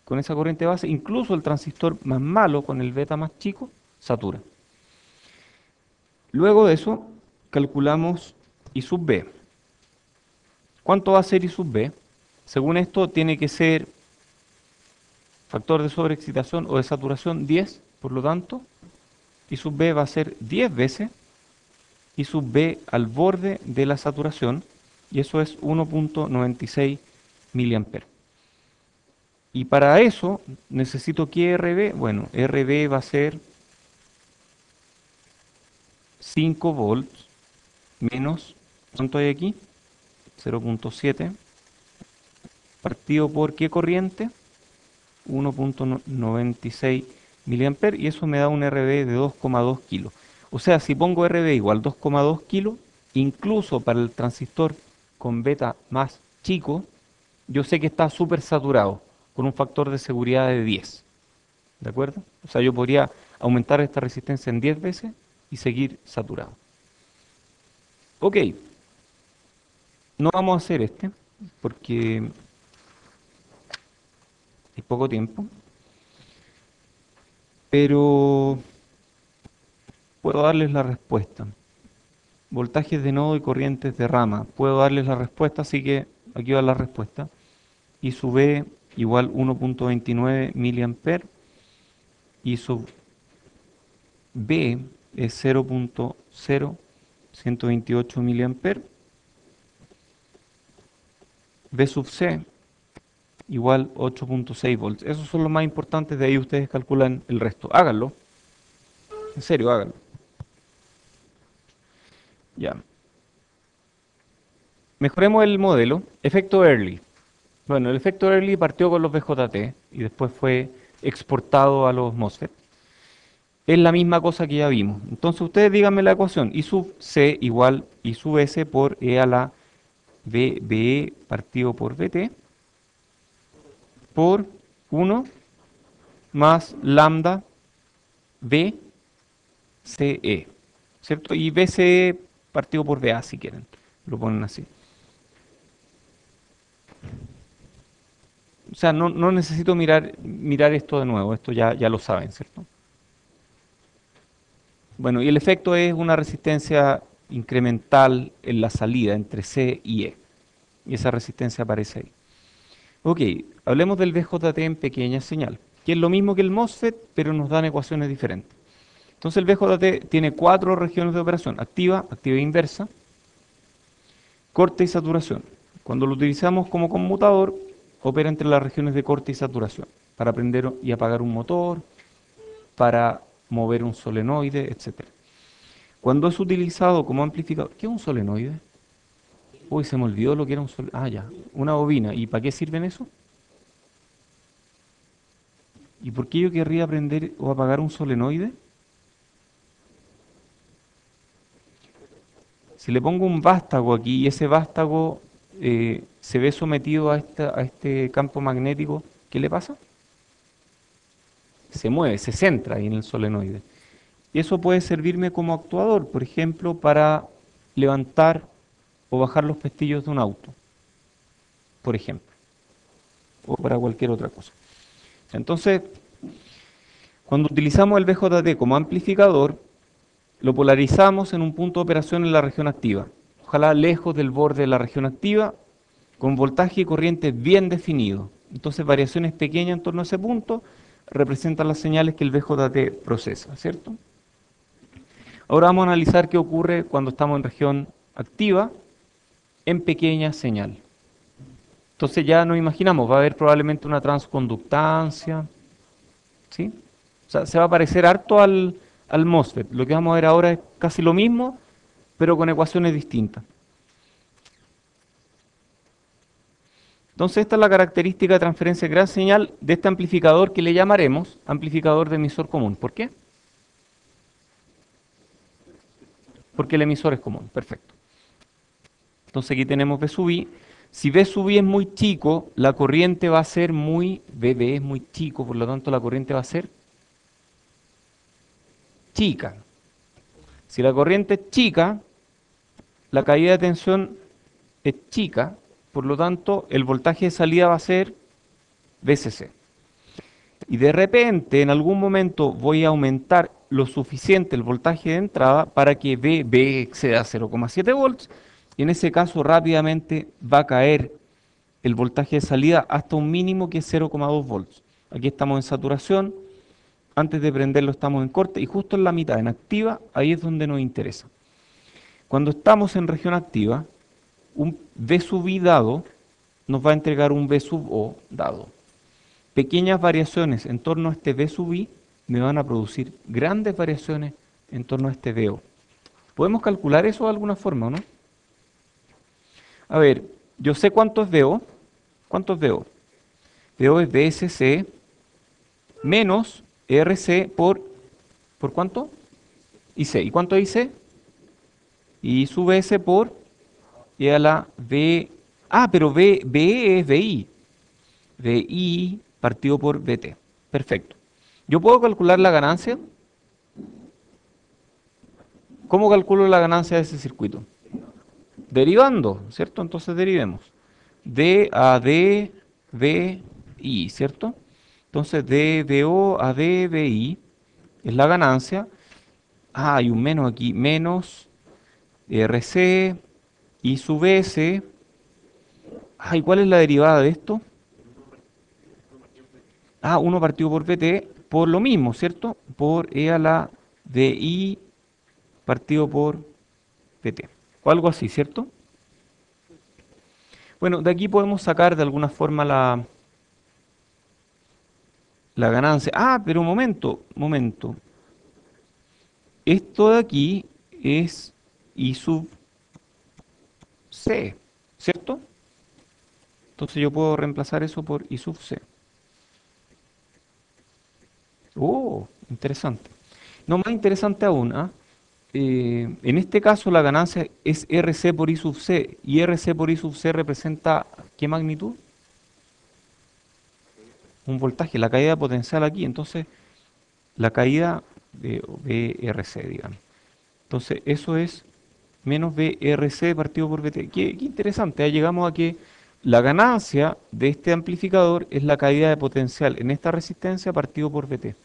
con esa corriente base, incluso el transistor más malo con el beta más chico, satura. Luego de eso, calculamos I sub B. ¿Cuánto va a ser I sub B? Según esto, tiene que ser factor de sobreexcitación o de saturación 10, por lo tanto, I sub B va a ser 10 veces I sub B al borde de la saturación, y eso es 1.96 miliamperes. Y para eso necesito que RB, bueno, RB va a ser 5 volts menos, ¿cuánto hay aquí? 0.7 partido por ¿qué corriente? 1.96 miliamperes, y eso me da un RB de 2,2 kilos. O sea, si pongo RB igual 2,2 kilos, incluso para el transistor con beta más chico, yo sé que está súper saturado, con un factor de seguridad de 10. ¿De acuerdo? O sea, yo podría aumentar esta resistencia en 10 veces y seguir saturado. Ok, no vamos a hacer este, porque hay poco tiempo, pero puedo darles la respuesta. Voltajes de nodo y corrientes de rama. Puedo darles la respuesta, así que aquí va la respuesta. I sub B igual 1.29 miliamperes. I sub B es 0.0128 miliamperes. B sub C igual 8.6 volts. Esos son los más importantes, de ahí ustedes calculan el resto. Háganlo. En serio, háganlo. Ya. Mejoremos el modelo. Efecto Early. Bueno, el efecto Early partió con los BJT y después fue exportado a los MOSFET. Es la misma cosa que ya vimos. Entonces ustedes díganme la ecuación. I sub C igual I sub S por E a la BE partido por BT por 1 más lambda BCE, ¿cierto? Y BCE partido por BA si quieren, lo ponen así. O sea, no necesito mirar esto de nuevo, esto ya lo saben, ¿cierto? Bueno, y el efecto es una resistencia incremental en la salida entre C y E. Y esa resistencia aparece ahí. Ok, hablemos del BJT en pequeña señal, que es lo mismo que el MOSFET, pero nos dan ecuaciones diferentes. Entonces el BJT tiene 4 regiones de operación: activa, activa inversa, corte y saturación. Cuando lo utilizamos como conmutador, opera entre las regiones de corte y saturación, para prender y apagar un motor, para mover un solenoide, etc. Cuando es utilizado como amplificador, ¿qué es un solenoide? Uy, se me olvidó lo que era un solenoide. Ah, ya, una bobina. ¿Y para qué sirven eso? ¿Y por qué yo querría prender o apagar un solenoide? Si le pongo un vástago aquí y ese vástago se ve sometido a este campo magnético, ¿qué le pasa? Se mueve, se centra ahí en el solenoide. Y eso puede servirme como actuador, por ejemplo, para levantar o bajar los pestillos de un auto, por ejemplo, o para cualquier otra cosa. Entonces, cuando utilizamos el BJT como amplificador, lo polarizamos en un punto de operación en la región activa, ojalá lejos del borde de la región activa, con voltaje y corriente bien definidos. Entonces, variaciones pequeñas en torno a ese punto representan las señales que el BJT procesa, ¿cierto? Ahora vamos a analizar qué ocurre cuando estamos en región activa en pequeña señal. Entonces ya nos imaginamos, va a haber probablemente una transconductancia, ¿sí? O sea, se va a parecer harto al MOSFET. Lo que vamos a ver ahora es casi lo mismo, pero con ecuaciones distintas. Entonces esta es la característica de transferencia de gran señal de este amplificador que le llamaremos amplificador de emisor común. ¿Por qué? Porque el emisor es común, perfecto. Entonces aquí tenemos B sub I. Si B sub I es muy chico, la corriente va a ser BB es muy chico, por lo tanto la corriente va a ser chica. Si la corriente es chica, la caída de tensión es chica, por lo tanto el voltaje de salida va a ser VCC. Y de repente, en algún momento voy a aumentar lo suficiente el voltaje de entrada para que VB exceda 0,7 volts, y en ese caso rápidamente va a caer el voltaje de salida hasta un mínimo que es 0,2 volts. Aquí estamos en saturación, antes de prenderlo estamos en corte y justo en la mitad, en activa, ahí es donde nos interesa. Cuando estamos en región activa, un V sub I dado nos va a entregar un V sub O dado. Pequeñas variaciones en torno a este V sub I me van a producir grandes variaciones en torno a este VO. ¿Podemos calcular eso de alguna forma o no? A ver, yo sé cuánto es VO. ¿Cuánto es VO? VO es VSC menos RC ¿por cuánto? IC. ¿Y cuánto es IC? I sub S por y a la V. Ah, pero VE es VI. VI partido por VT. Perfecto. ¿Yo puedo calcular la ganancia? ¿Cómo calculo la ganancia de ese circuito? Derivando, ¿cierto? Entonces derivemos. D a D, V, I, ¿cierto? Entonces DVO a DVI es la ganancia. Ah, hay un menos aquí. Menos RC, I sub S. Ah, ¿y cuál es la derivada de esto? Ah, 1 partido por VT por lo mismo, ¿cierto? Por E a la DI partido por VT. O algo así, ¿cierto? Bueno, de aquí podemos sacar de alguna forma la ganancia. Ah, pero un momento, momento. Esto de aquí es I sub C, ¿cierto? Entonces yo puedo reemplazar eso por I sub C. Oh, interesante. No, más interesante aún, ¿ah? En este caso la ganancia es RC por I sub C, y RC por I sub C representa ¿qué magnitud? Un voltaje, la caída potencial aquí, entonces la caída de VRC, digamos. Entonces eso es menos VRC partido por VT. Qué interesante, ya llegamos a que la ganancia de este amplificador es la caída de potencial en esta resistencia partido por VT.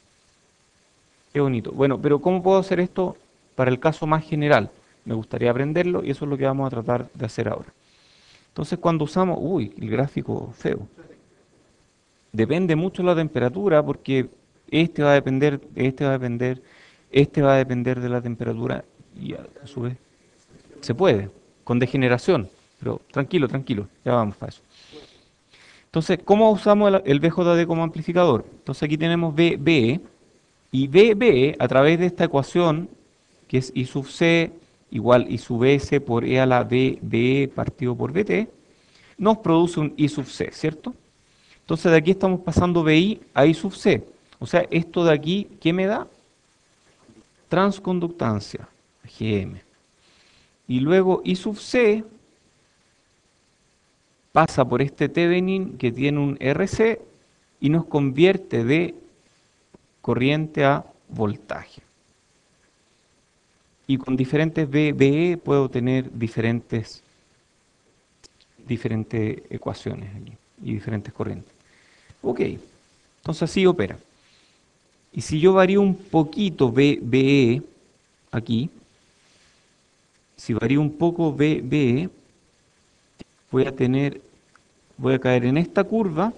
Qué bonito. Bueno, pero ¿cómo puedo hacer esto para el caso más general? Me gustaría aprenderlo y eso es lo que vamos a tratar de hacer ahora. Entonces, cuando usamos, uy, el gráfico feo. Depende mucho la temperatura porque este va a depender, este va a depender, este va a depender de la temperatura y a su vez se puede, con degeneración, pero tranquilo, tranquilo, ya vamos para eso. Entonces, ¿cómo usamos el VJD como amplificador? Entonces aquí tenemos VB y VB a través de esta ecuación que es I sub C igual I sub S por E a la VB partido por VT, nos produce un I sub C, ¿cierto? Entonces de aquí estamos pasando VI a I sub C. O sea, esto de aquí, ¿qué me da? Transconductancia, GM. Y luego I sub C pasa por este Thevenin que tiene un RC y nos convierte de corriente a voltaje. Y con diferentes VE puedo tener diferentes ecuaciones aquí y diferentes corrientes. Ok, entonces así opera. Y si yo varío un poquito VE aquí, si varío un poco VE, voy a caer en esta curva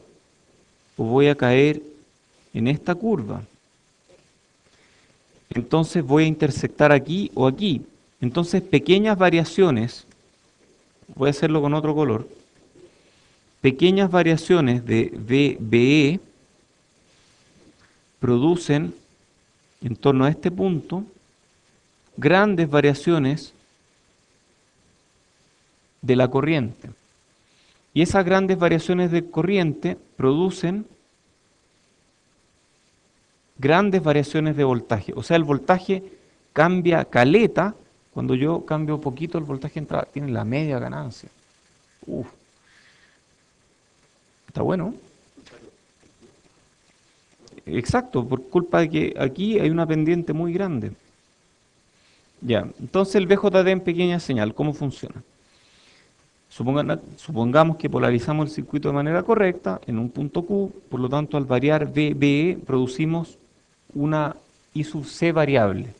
o voy a caer en esta curva. Entonces voy a intersectar aquí o aquí. Entonces pequeñas variaciones, voy a hacerlo con otro color, pequeñas variaciones de VBE producen en torno a este punto grandes variaciones de la corriente. Y esas grandes variaciones de corriente producen grandes variaciones de voltaje. O sea, el voltaje cambia caleta. Cuando yo cambio poquito el voltaje de entrada, tiene la media ganancia. Uf, está bueno. Exacto, por culpa de que aquí hay una pendiente muy grande. Ya, entonces el VJD en pequeña señal, ¿cómo funciona? Supongamos que polarizamos el circuito de manera correcta en un punto Q, por lo tanto al variar VBE producimos una I sub C variable.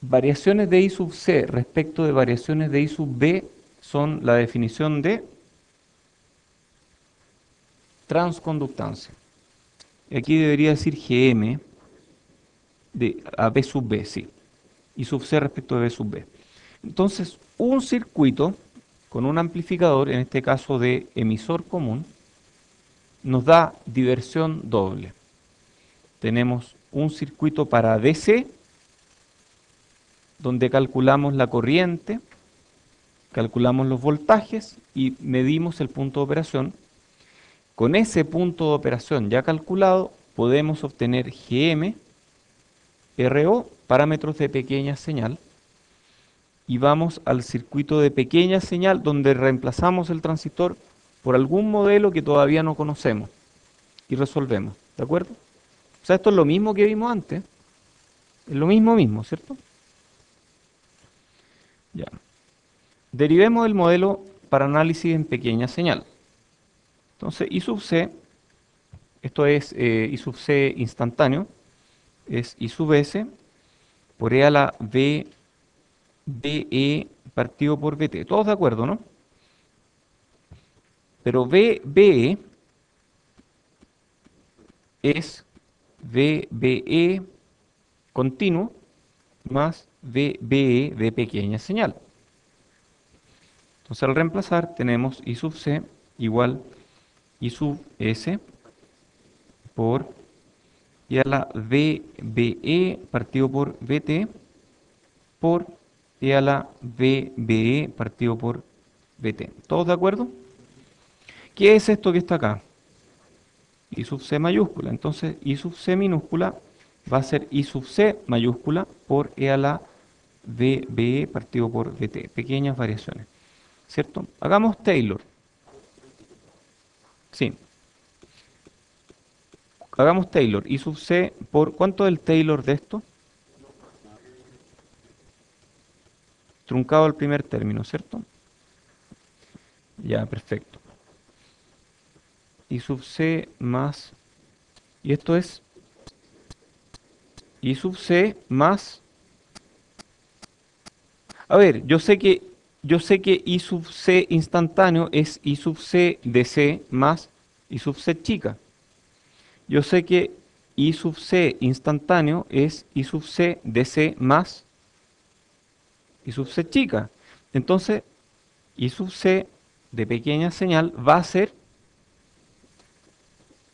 Variaciones de I sub C respecto de variaciones de I sub B son la definición de transconductancia. Y aquí debería decir GM de a B sub B, sí. I sub C respecto de B sub B. Entonces, un circuito con un amplificador, en este caso de emisor común, nos da diversión doble. Tenemos un circuito para DC, donde calculamos la corriente, calculamos los voltajes y medimos el punto de operación. Con ese punto de operación ya calculado, podemos obtener GM, RO, parámetros de pequeña señal, y vamos al circuito de pequeña señal donde reemplazamos el transistor por algún modelo que todavía no conocemos y resolvemos, ¿de acuerdo? O sea, esto es lo mismo que vimos antes, es lo mismo, ¿cierto? Ya. Derivemos el modelo para análisis en pequeña señal. Entonces, I sub C, esto es I sub C instantáneo, es I sub S por E a la B BE partido por BT. ¿Todos de acuerdo, no? Pero BE es VBE continuo más VBE de pequeña señal. Entonces al reemplazar tenemos I sub C igual I sub S por y a la VBE partido por BT por y a la VBE partido por BT. ¿Todos de acuerdo? ¿Qué es esto que está acá? I sub C mayúscula. Entonces I sub C minúscula va a ser I sub C mayúscula por E a la VBE partido por BT. Pequeñas variaciones. ¿Cierto? Hagamos Taylor. Sí. Hagamos Taylor. I sub C por... ¿Cuánto es el Taylor de esto? Truncado el primer término, ¿cierto? Ya, perfecto. I sub C más... Y esto es I sub C más... A ver, yo sé que I sub C instantáneo es I sub C de C más I sub C chica. Yo sé que I sub C instantáneo es I sub C de C más I sub C chica. Entonces, I sub C de pequeña señal va a ser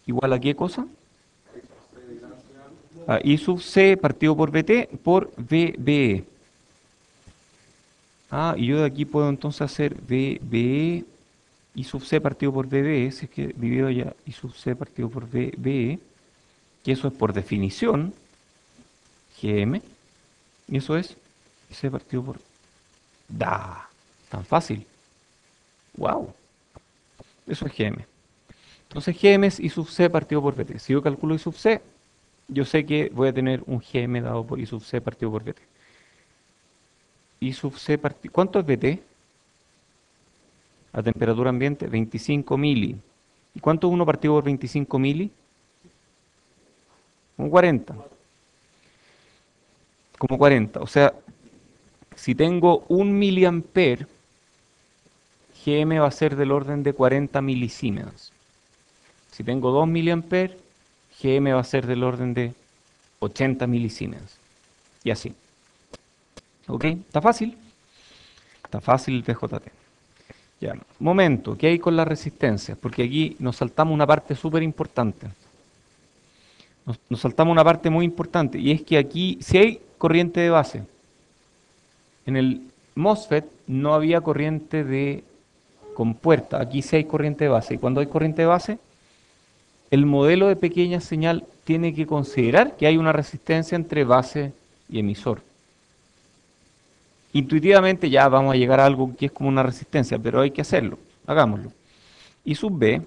igual a ¿qué cosa? A I sub C partido por BT por VBE. Ah, y yo de aquí puedo entonces hacer VBE I sub C partido por VBE, si es que divido ya I sub C partido por VBE, que eso es por definición GM, y eso es C partido por... ¡Da! Tan fácil. ¡Wow! Eso es GM. Entonces GM es I sub C partido por BT. Si yo calculo I sub C, yo sé que voy a tener un GM dado por I sub C partido por BT. I sub C partido... ¿Cuánto es BT? A temperatura ambiente, 25 mili. ¿Y cuánto es 1 partido por 25 mili? Como 40. Como 40. O sea, si tengo 1 miliamper, GM va a ser del orden de 40 milisiemens. Si tengo 2 miliamper, GM va a ser del orden de 80 milisiemens. Y así. ¿Ok? ¿Está fácil? Está fácil el VJT. Ya. Momento, ¿qué hay con las resistencias? Porque aquí nos saltamos una parte súper importante. Nos saltamos una parte muy importante. Y es que aquí, si hay corriente de base, en el MOSFET no había corriente de compuerta. Aquí sí hay corriente de base. Y cuando hay corriente de base, el modelo de pequeña señal tiene que considerar que hay una resistencia entre base y emisor. Intuitivamente ya vamos a llegar a algo que es como una resistencia, pero hay que hacerlo. Hagámoslo. I sub B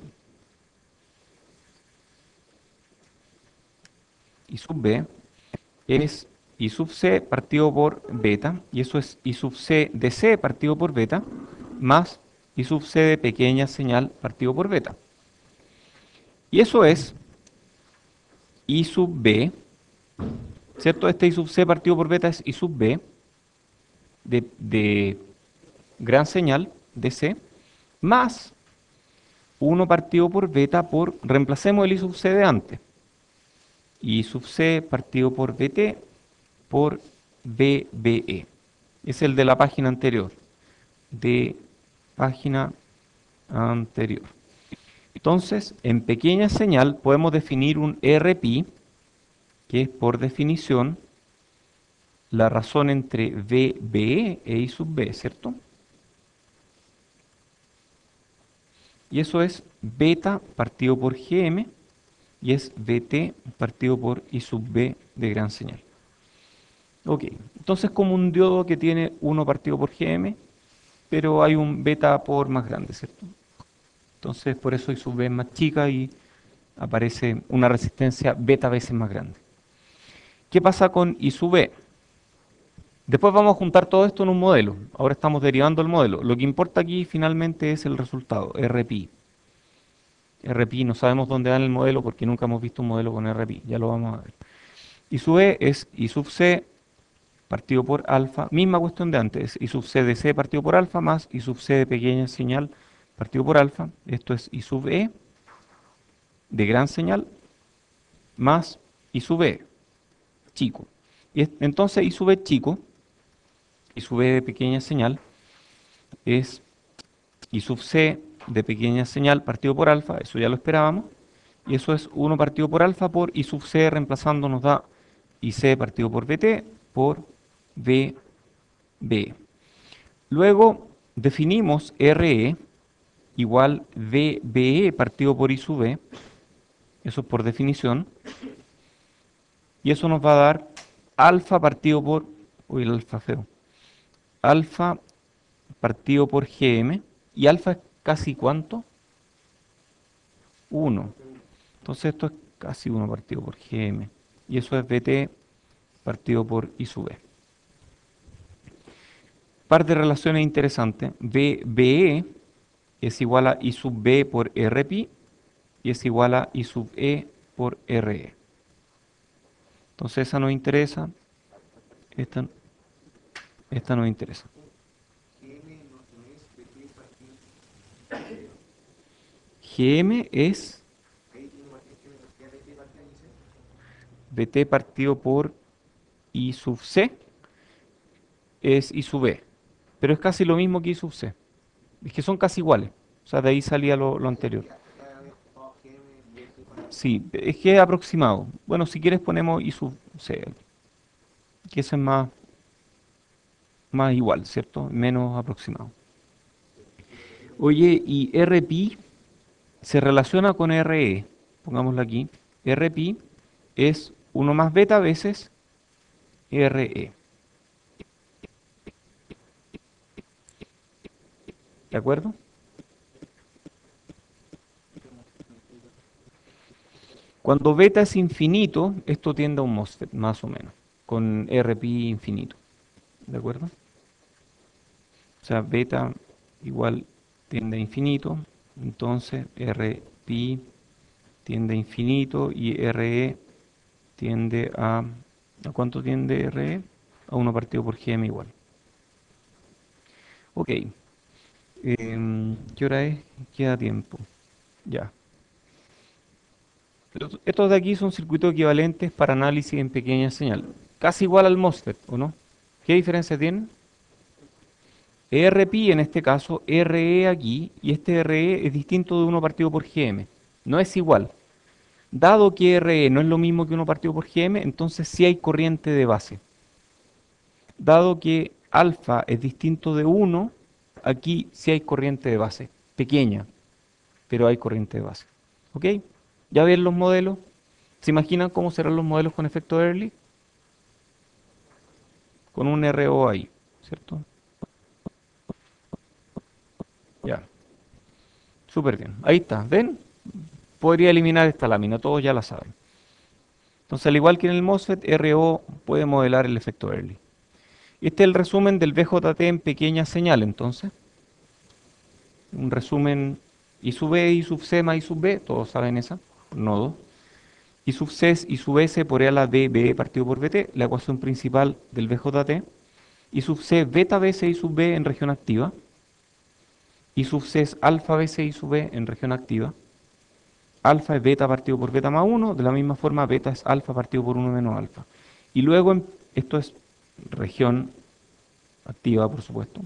es I sub C partido por beta, y eso es I sub C de C partido por beta, más I sub C de pequeña señal partido por beta. Y eso es I sub B ¿cierto? Este I sub C partido por beta es I sub B de gran señal de C, más 1 partido por beta por, reemplacemos el I sub C de antes, I sub C partido por BT por BBE. Es el de la página anterior, de página anterior. Entonces, en pequeña señal podemos definir un RPi, que es por definición la razón entre VBE e I sub B, ¿cierto? Y eso es beta partido por GM y es BT partido por I sub B de gran señal. Ok, entonces como un diodo que tiene 1 partido por GM, pero hay un beta por más grande, ¿cierto? Entonces por eso I sub B es más chica y aparece una resistencia beta veces más grande. ¿Qué pasa con I sub B? Después vamos a juntar todo esto en un modelo. Ahora estamos derivando el modelo. Lo que importa aquí finalmente es el resultado, RPi. RPi no sabemos dónde da en el modelo porque nunca hemos visto un modelo con RPi. Ya lo vamos a ver. I sub E es I sub C partido por alfa. Misma cuestión de antes. I sub C de C partido por alfa más I sub C de pequeña señal partido por alfa. Esto es I sub E de gran señal más I sub E chico. Y entonces I sub E chico, I sub E de pequeña señal, es I sub C de pequeña señal partido por alfa, eso ya lo esperábamos, y eso es 1 partido por alfa por I sub C reemplazando nos da IC partido por BT por VB. Luego definimos RE igual VBE partido por I sub B, eso es por definición, y eso nos va a dar alfa partido por, uy, el alfa feo, alfa partido por GM, y alfa es casi ¿cuánto? 1. Entonces esto es casi 1 partido por GM, y eso es BT partido por I sub B. Par de relaciones interesantes, VBE es igual a I sub B por RPi, y es igual a I sub E por RE. Entonces esa nos interesa, esta nos interesa. GM es BT partido por I sub C, es I sub E, pero es casi lo mismo que I sub C. Es que son casi iguales, o sea, de ahí salía lo anterior. Sí, es que es aproximado. Bueno, si quieres ponemos I sub C, que eso es más igual, ¿cierto? Menos aproximado. Oye, y RPi se relaciona con RE, pongámoslo aquí. RPi es 1 más beta veces RE. ¿De acuerdo? Cuando beta es infinito, esto tiende a un MOSFET, más o menos, con RPi infinito. ¿De acuerdo? O sea, beta igual tiende a infinito, entonces RPi tiende a infinito y RE tiende ¿a cuánto tiende RE? A 1 partido por GM igual. Ok. ¿Qué hora es? Queda tiempo. Ya. Estos de aquí son circuitos equivalentes para análisis en pequeña señal. Casi igual al MOSFET, ¿o no? ¿Qué diferencia tienen? RPi en este caso, RE aquí, y este RE es distinto de 1 partido por GM. No es igual. Dado que RE no es lo mismo que 1 partido por GM, entonces sí hay corriente de base. Dado que alfa es distinto de 1, aquí sí hay corriente de base. Pequeña, pero hay corriente de base. ¿Ok? ¿Ya ven los modelos? ¿Se imaginan cómo serán los modelos con efecto Early? Con un RO ahí, ¿cierto? Ya. Súper bien. Ahí está. ¿Ven? Podría eliminar esta lámina, todos ya la saben. Entonces, al igual que en el MOSFET, RO puede modelar el efecto Early. Este es el resumen del BJT en pequeña señal, entonces. Un resumen I sub E, I sub C más I sub B, todos saben esa, nodo. I sub C es I sub S por E a la B, B partido por BT, la ecuación principal del BJT. I sub C, beta BC I sub B en región activa. I sub C es alfa BC I sub B en región activa. Alfa es beta partido por beta más 1, de la misma forma beta es alfa partido por 1 menos alfa. Y luego, esto es región activa, por supuesto.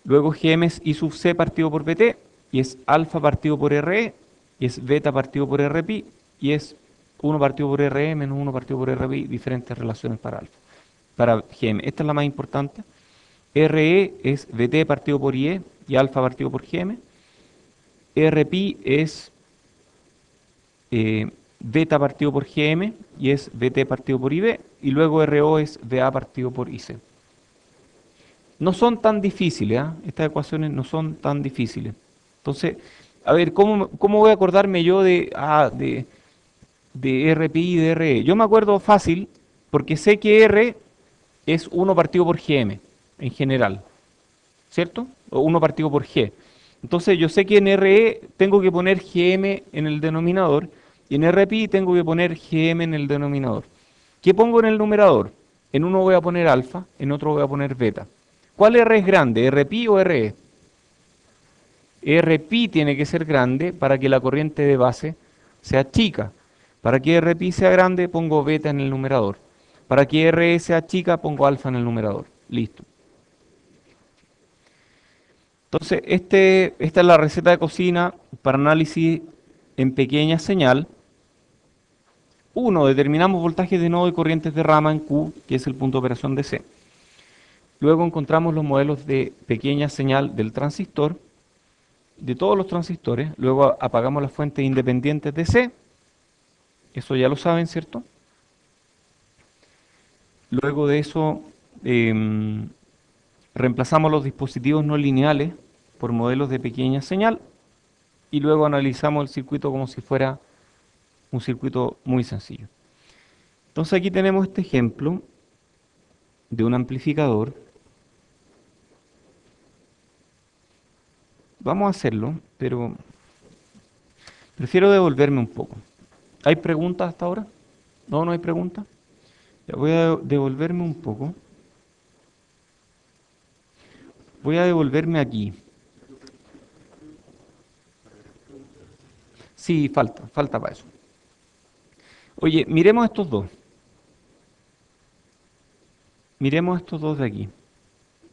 Luego Gm es I sub C partido por Bt, y es alfa partido por Re, y es beta partido por Rpi, y es 1 partido por Re menos 1 partido por Rpi, diferentes relaciones para alfa. Para Gm, esta es la más importante. Re es Bt partido por Ie, y alfa partido por Gm. Rpi es beta partido por Gm, y es Bt partido por Ib, y luego Ro es Ba partido por Ic. No son tan difíciles, ¿eh? Estas ecuaciones no son tan difíciles. Entonces, a ver, ¿cómo voy a acordarme yo de Rpi y de Re? Yo me acuerdo fácil, porque sé que R es 1 partido por Gm, en general, ¿cierto? O 1 partido por G. Entonces, yo sé que en Re tengo que poner Gm en el denominador, y en Rpi tengo que poner Gm en el denominador. ¿Qué pongo en el numerador? En uno voy a poner alfa, en otro voy a poner beta. ¿Cuál R es grande, Rpi o Re? Rpi tiene que ser grande para que la corriente de base sea chica. Para que Rpi sea grande, pongo beta en el numerador. Para que Re sea chica, pongo alfa en el numerador. Listo. Entonces, esta es la receta de cocina para análisis en pequeña señal. 1. Determinamos voltajes de nodo y corrientes de rama en Q, que es el punto de operación de C. Luego encontramos los modelos de pequeña señal del transistor, de todos los transistores. Luego apagamos las fuentes independientes de C. Eso ya lo saben, ¿cierto? Luego de eso, reemplazamos los dispositivos no lineales por modelos de pequeña señal. Y luego analizamos el circuito como si fuera un circuito muy sencillo. Entonces aquí tenemos este ejemplo de un amplificador. Vamos a hacerlo, pero prefiero devolverme un poco. ¿Hay preguntas hasta ahora? No, no hay preguntas. Ya voy a devolverme un poco. Voy a devolverme aquí. Sí, falta para eso. Oye, miremos estos dos. Miremos estos dos de aquí.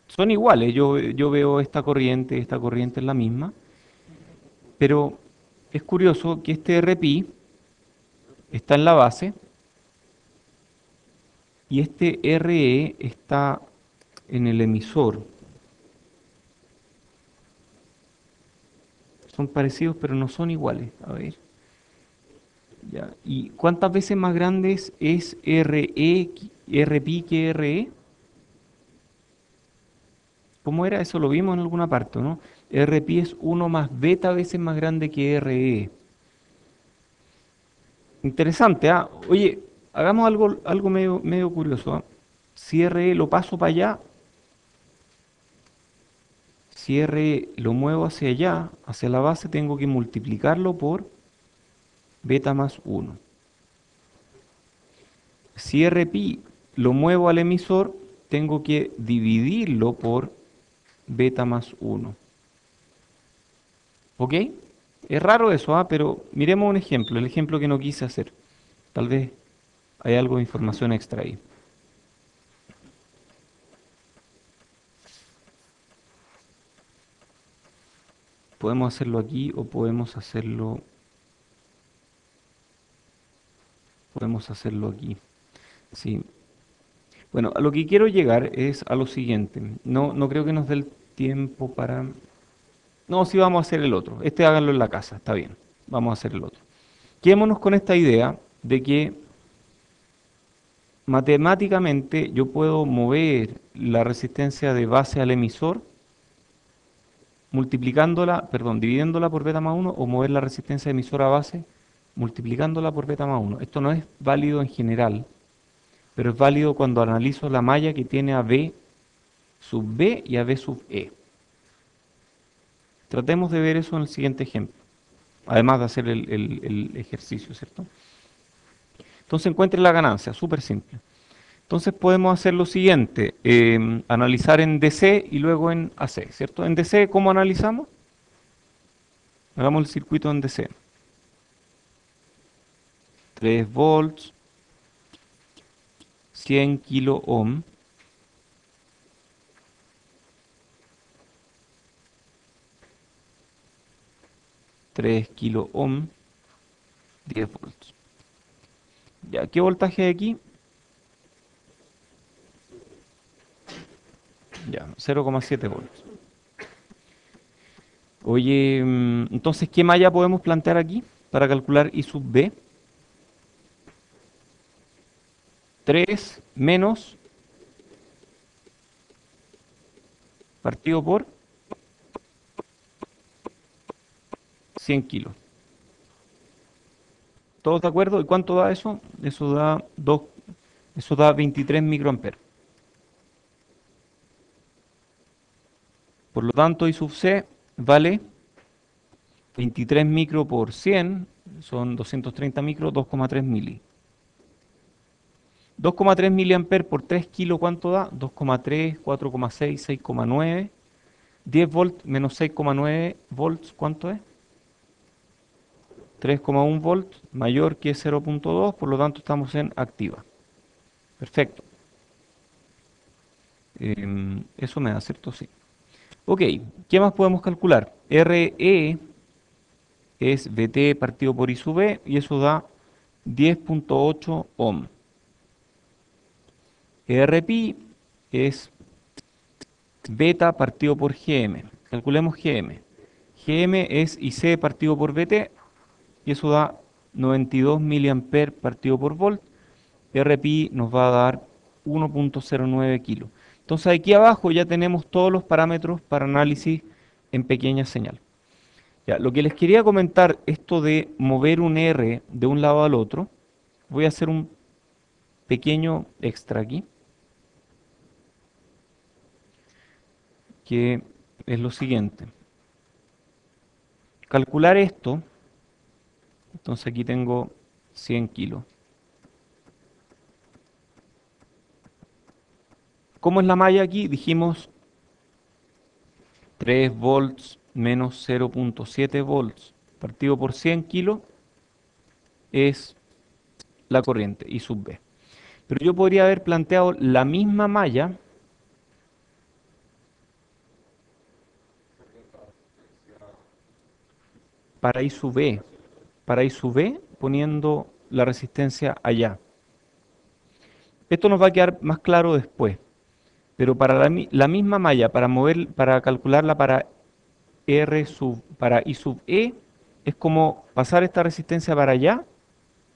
Son iguales, yo veo esta corriente es la misma, pero es curioso que este Rpi está en la base y este Re está en el emisor. Son parecidos, pero no son iguales. A ver. Ya. ¿Y cuántas veces más grande es Rpi que Re? ¿Cómo era? Eso lo vimos en alguna parte, ¿no? Rpi es 1 más beta veces más grande que Re. Interesante, ¿ah? Oye, hagamos algo medio curioso, ¿ah? Si Re lo paso para allá, si Re lo muevo hacia allá, hacia la base, tengo que multiplicarlo por beta más 1. Si Rpi lo muevo al emisor, tengo que dividirlo por beta más 1. ¿Ok? Es raro eso, ¿ah? Pero miremos un ejemplo, el ejemplo que no quise hacer. Tal vez hay algo de información extra ahí. Podemos hacerlo aquí o podemos hacerlo aquí. Sí. Bueno, a lo que quiero llegar es a lo siguiente. No creo que nos dé el tiempo para... No, sí vamos a hacer el otro. Este háganlo en la casa, está bien. Vamos a hacer el otro. Quedémonos con esta idea de que matemáticamente yo puedo mover la resistencia de base al emisor dividiéndola por beta más 1 o mover la resistencia de emisor a base multiplicándola por beta más 1. Esto no es válido en general, pero es válido cuando analizo la malla que tiene a B sub B y a B sub E. Tratemos de ver eso en el siguiente ejemplo. además de hacer el ejercicio, ¿cierto? Entonces encuentre la ganancia, súper simple. Entonces podemos hacer lo siguiente, analizar en DC y luego en AC, ¿cierto? En DC, ¿cómo analizamos? Hagamos el circuito en DC. 3 volts, 100 kilo ohm. 3 kilo ohm, 10 volts. Ya, ¿qué voltaje hay aquí? Ya, 0,7 volts. Oye, entonces, ¿qué malla podemos plantear aquí para calcular I sub B? 3 menos partido por 100 kilos. ¿Todos de acuerdo? ¿Y cuánto da eso? Eso da 23 microamperes. Por lo tanto, I sub C vale 23 micro por 100, son 230 micro, 2,3 mili. 2,3 miliamperes por 3 kilos, ¿cuánto da? 2,3, 4,6, 6,9. 10 volts menos 6,9 volts, ¿cuánto es? 3,1 volts, mayor que 0,2, por lo tanto estamos en activa. Perfecto. Eso me da, ¿cierto? Sí. Ok, ¿qué más podemos calcular? RE es VT partido por I sub B y eso da 10,8 ohm. RPi es beta partido por GM. Calculemos GM. GM es IC partido por VT y eso da 92 miliamperes partido por volt. RPi nos va a dar 1,09 kilos. Entonces aquí abajo ya tenemos todos los parámetros para análisis en pequeña señal. Ya, lo que les quería comentar, esto de mover un R de un lado al otro, voy a hacer un pequeño extra aquí, que es lo siguiente. Calcular esto, entonces aquí tengo 100 kilos. ¿Cómo es la malla aquí? Dijimos 3 volts menos 0,7 volts partido por 100 kilos es la corriente I sub B. Pero yo podría haber planteado la misma malla para I sub B. Para I sub B poniendo la resistencia allá. Esto nos va a quedar más claro después. Pero para la misma malla, para calcularla para I sub E, es como pasar esta resistencia para allá,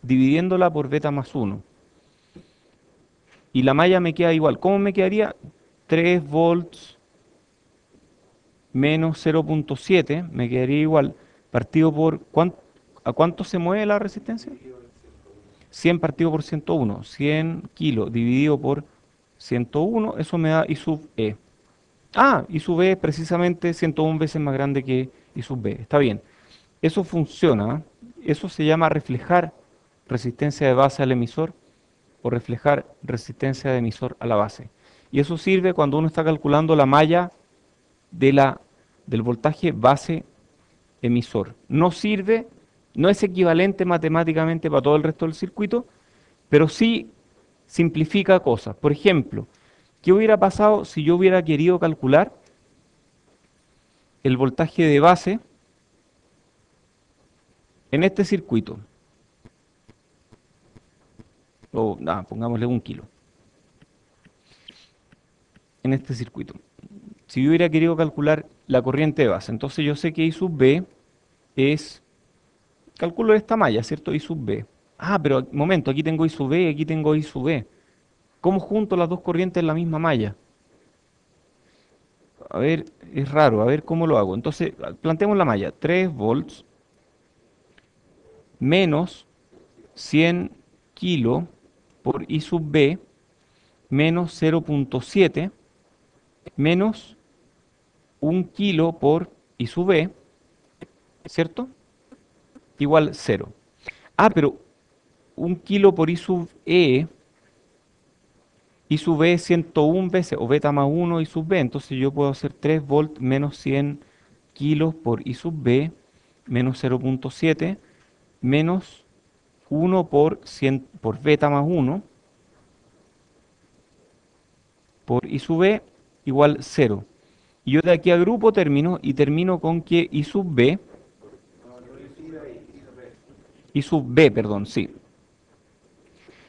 dividiéndola por beta más 1. Y la malla me queda igual. ¿Cómo me quedaría? 3 volts menos 0,7, me quedaría igual. Partido por, ¿a cuánto se mueve la resistencia? 100 partido por 101. 100 kilos dividido por 101, eso me da I sub E. Ah, I sub E es precisamente 101 veces más grande que I sub B. Está bien. Eso funciona. Eso se llama reflejar resistencia de base al emisor o reflejar resistencia de emisor a la base. Y eso sirve cuando uno está calculando la malla del voltaje base emisor. No sirve, no es equivalente matemáticamente para todo el resto del circuito, pero sí simplifica cosas. Por ejemplo, ¿qué hubiera pasado si yo hubiera querido calcular el voltaje de base en este circuito? O pongámosle 1 kilo en este circuito. Si yo hubiera querido calcular la corriente de base, entonces yo sé que I sub B es, calculo esta malla, ¿cierto? I sub B. Ah, pero momento, aquí tengo I sub B y aquí tengo I sub B. ¿Cómo junto las dos corrientes en la misma malla? A ver, es raro, a ver cómo lo hago. Entonces, planteemos la malla, 3 volts menos 100 kilo por I sub B menos 0,7 menos 1 kilo por I sub B, ¿cierto? igual 0. Ah, pero 1 kilo por I sub E es 101 veces, o beta más 1 I sub B, entonces yo puedo hacer 3 volt menos 100 kilos por I sub B menos 0,7 menos 1 por 100 por beta más 1 por I sub B igual 0. Y yo de aquí a grupo termino con que I sub B, I sub B, perdón, sí.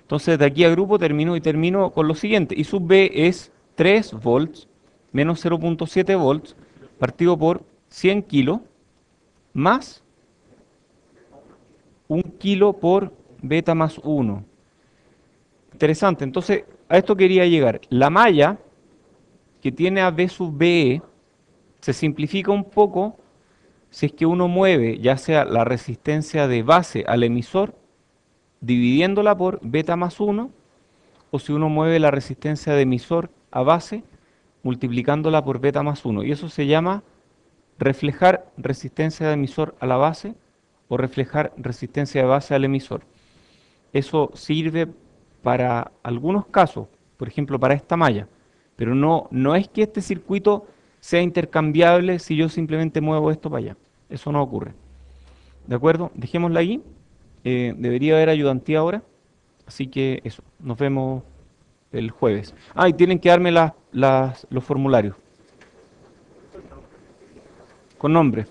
Entonces de aquí a grupo termino con lo siguiente. I sub B es 3 volts menos 0,7 volts partido por 100 kilos más 1 kilo por beta más 1. Interesante, entonces a esto quería llegar. La malla que tiene a B sub BE se simplifica un poco si es que uno mueve ya sea la resistencia de base al emisor dividiéndola por beta más 1 o si uno mueve la resistencia de emisor a base multiplicándola por beta más 1. Y eso se llama reflejar resistencia de emisor a la base o reflejar resistencia de base al emisor. Eso sirve para algunos casos, por ejemplo para esta malla, pero no es que este circuito sea intercambiable si yo simplemente muevo esto para allá. Eso no ocurre. ¿De acuerdo? Dejémosla ahí. Debería haber ayudantía ahora. Así que eso, nos vemos el jueves. Ah, y tienen que darme los formularios con nombre.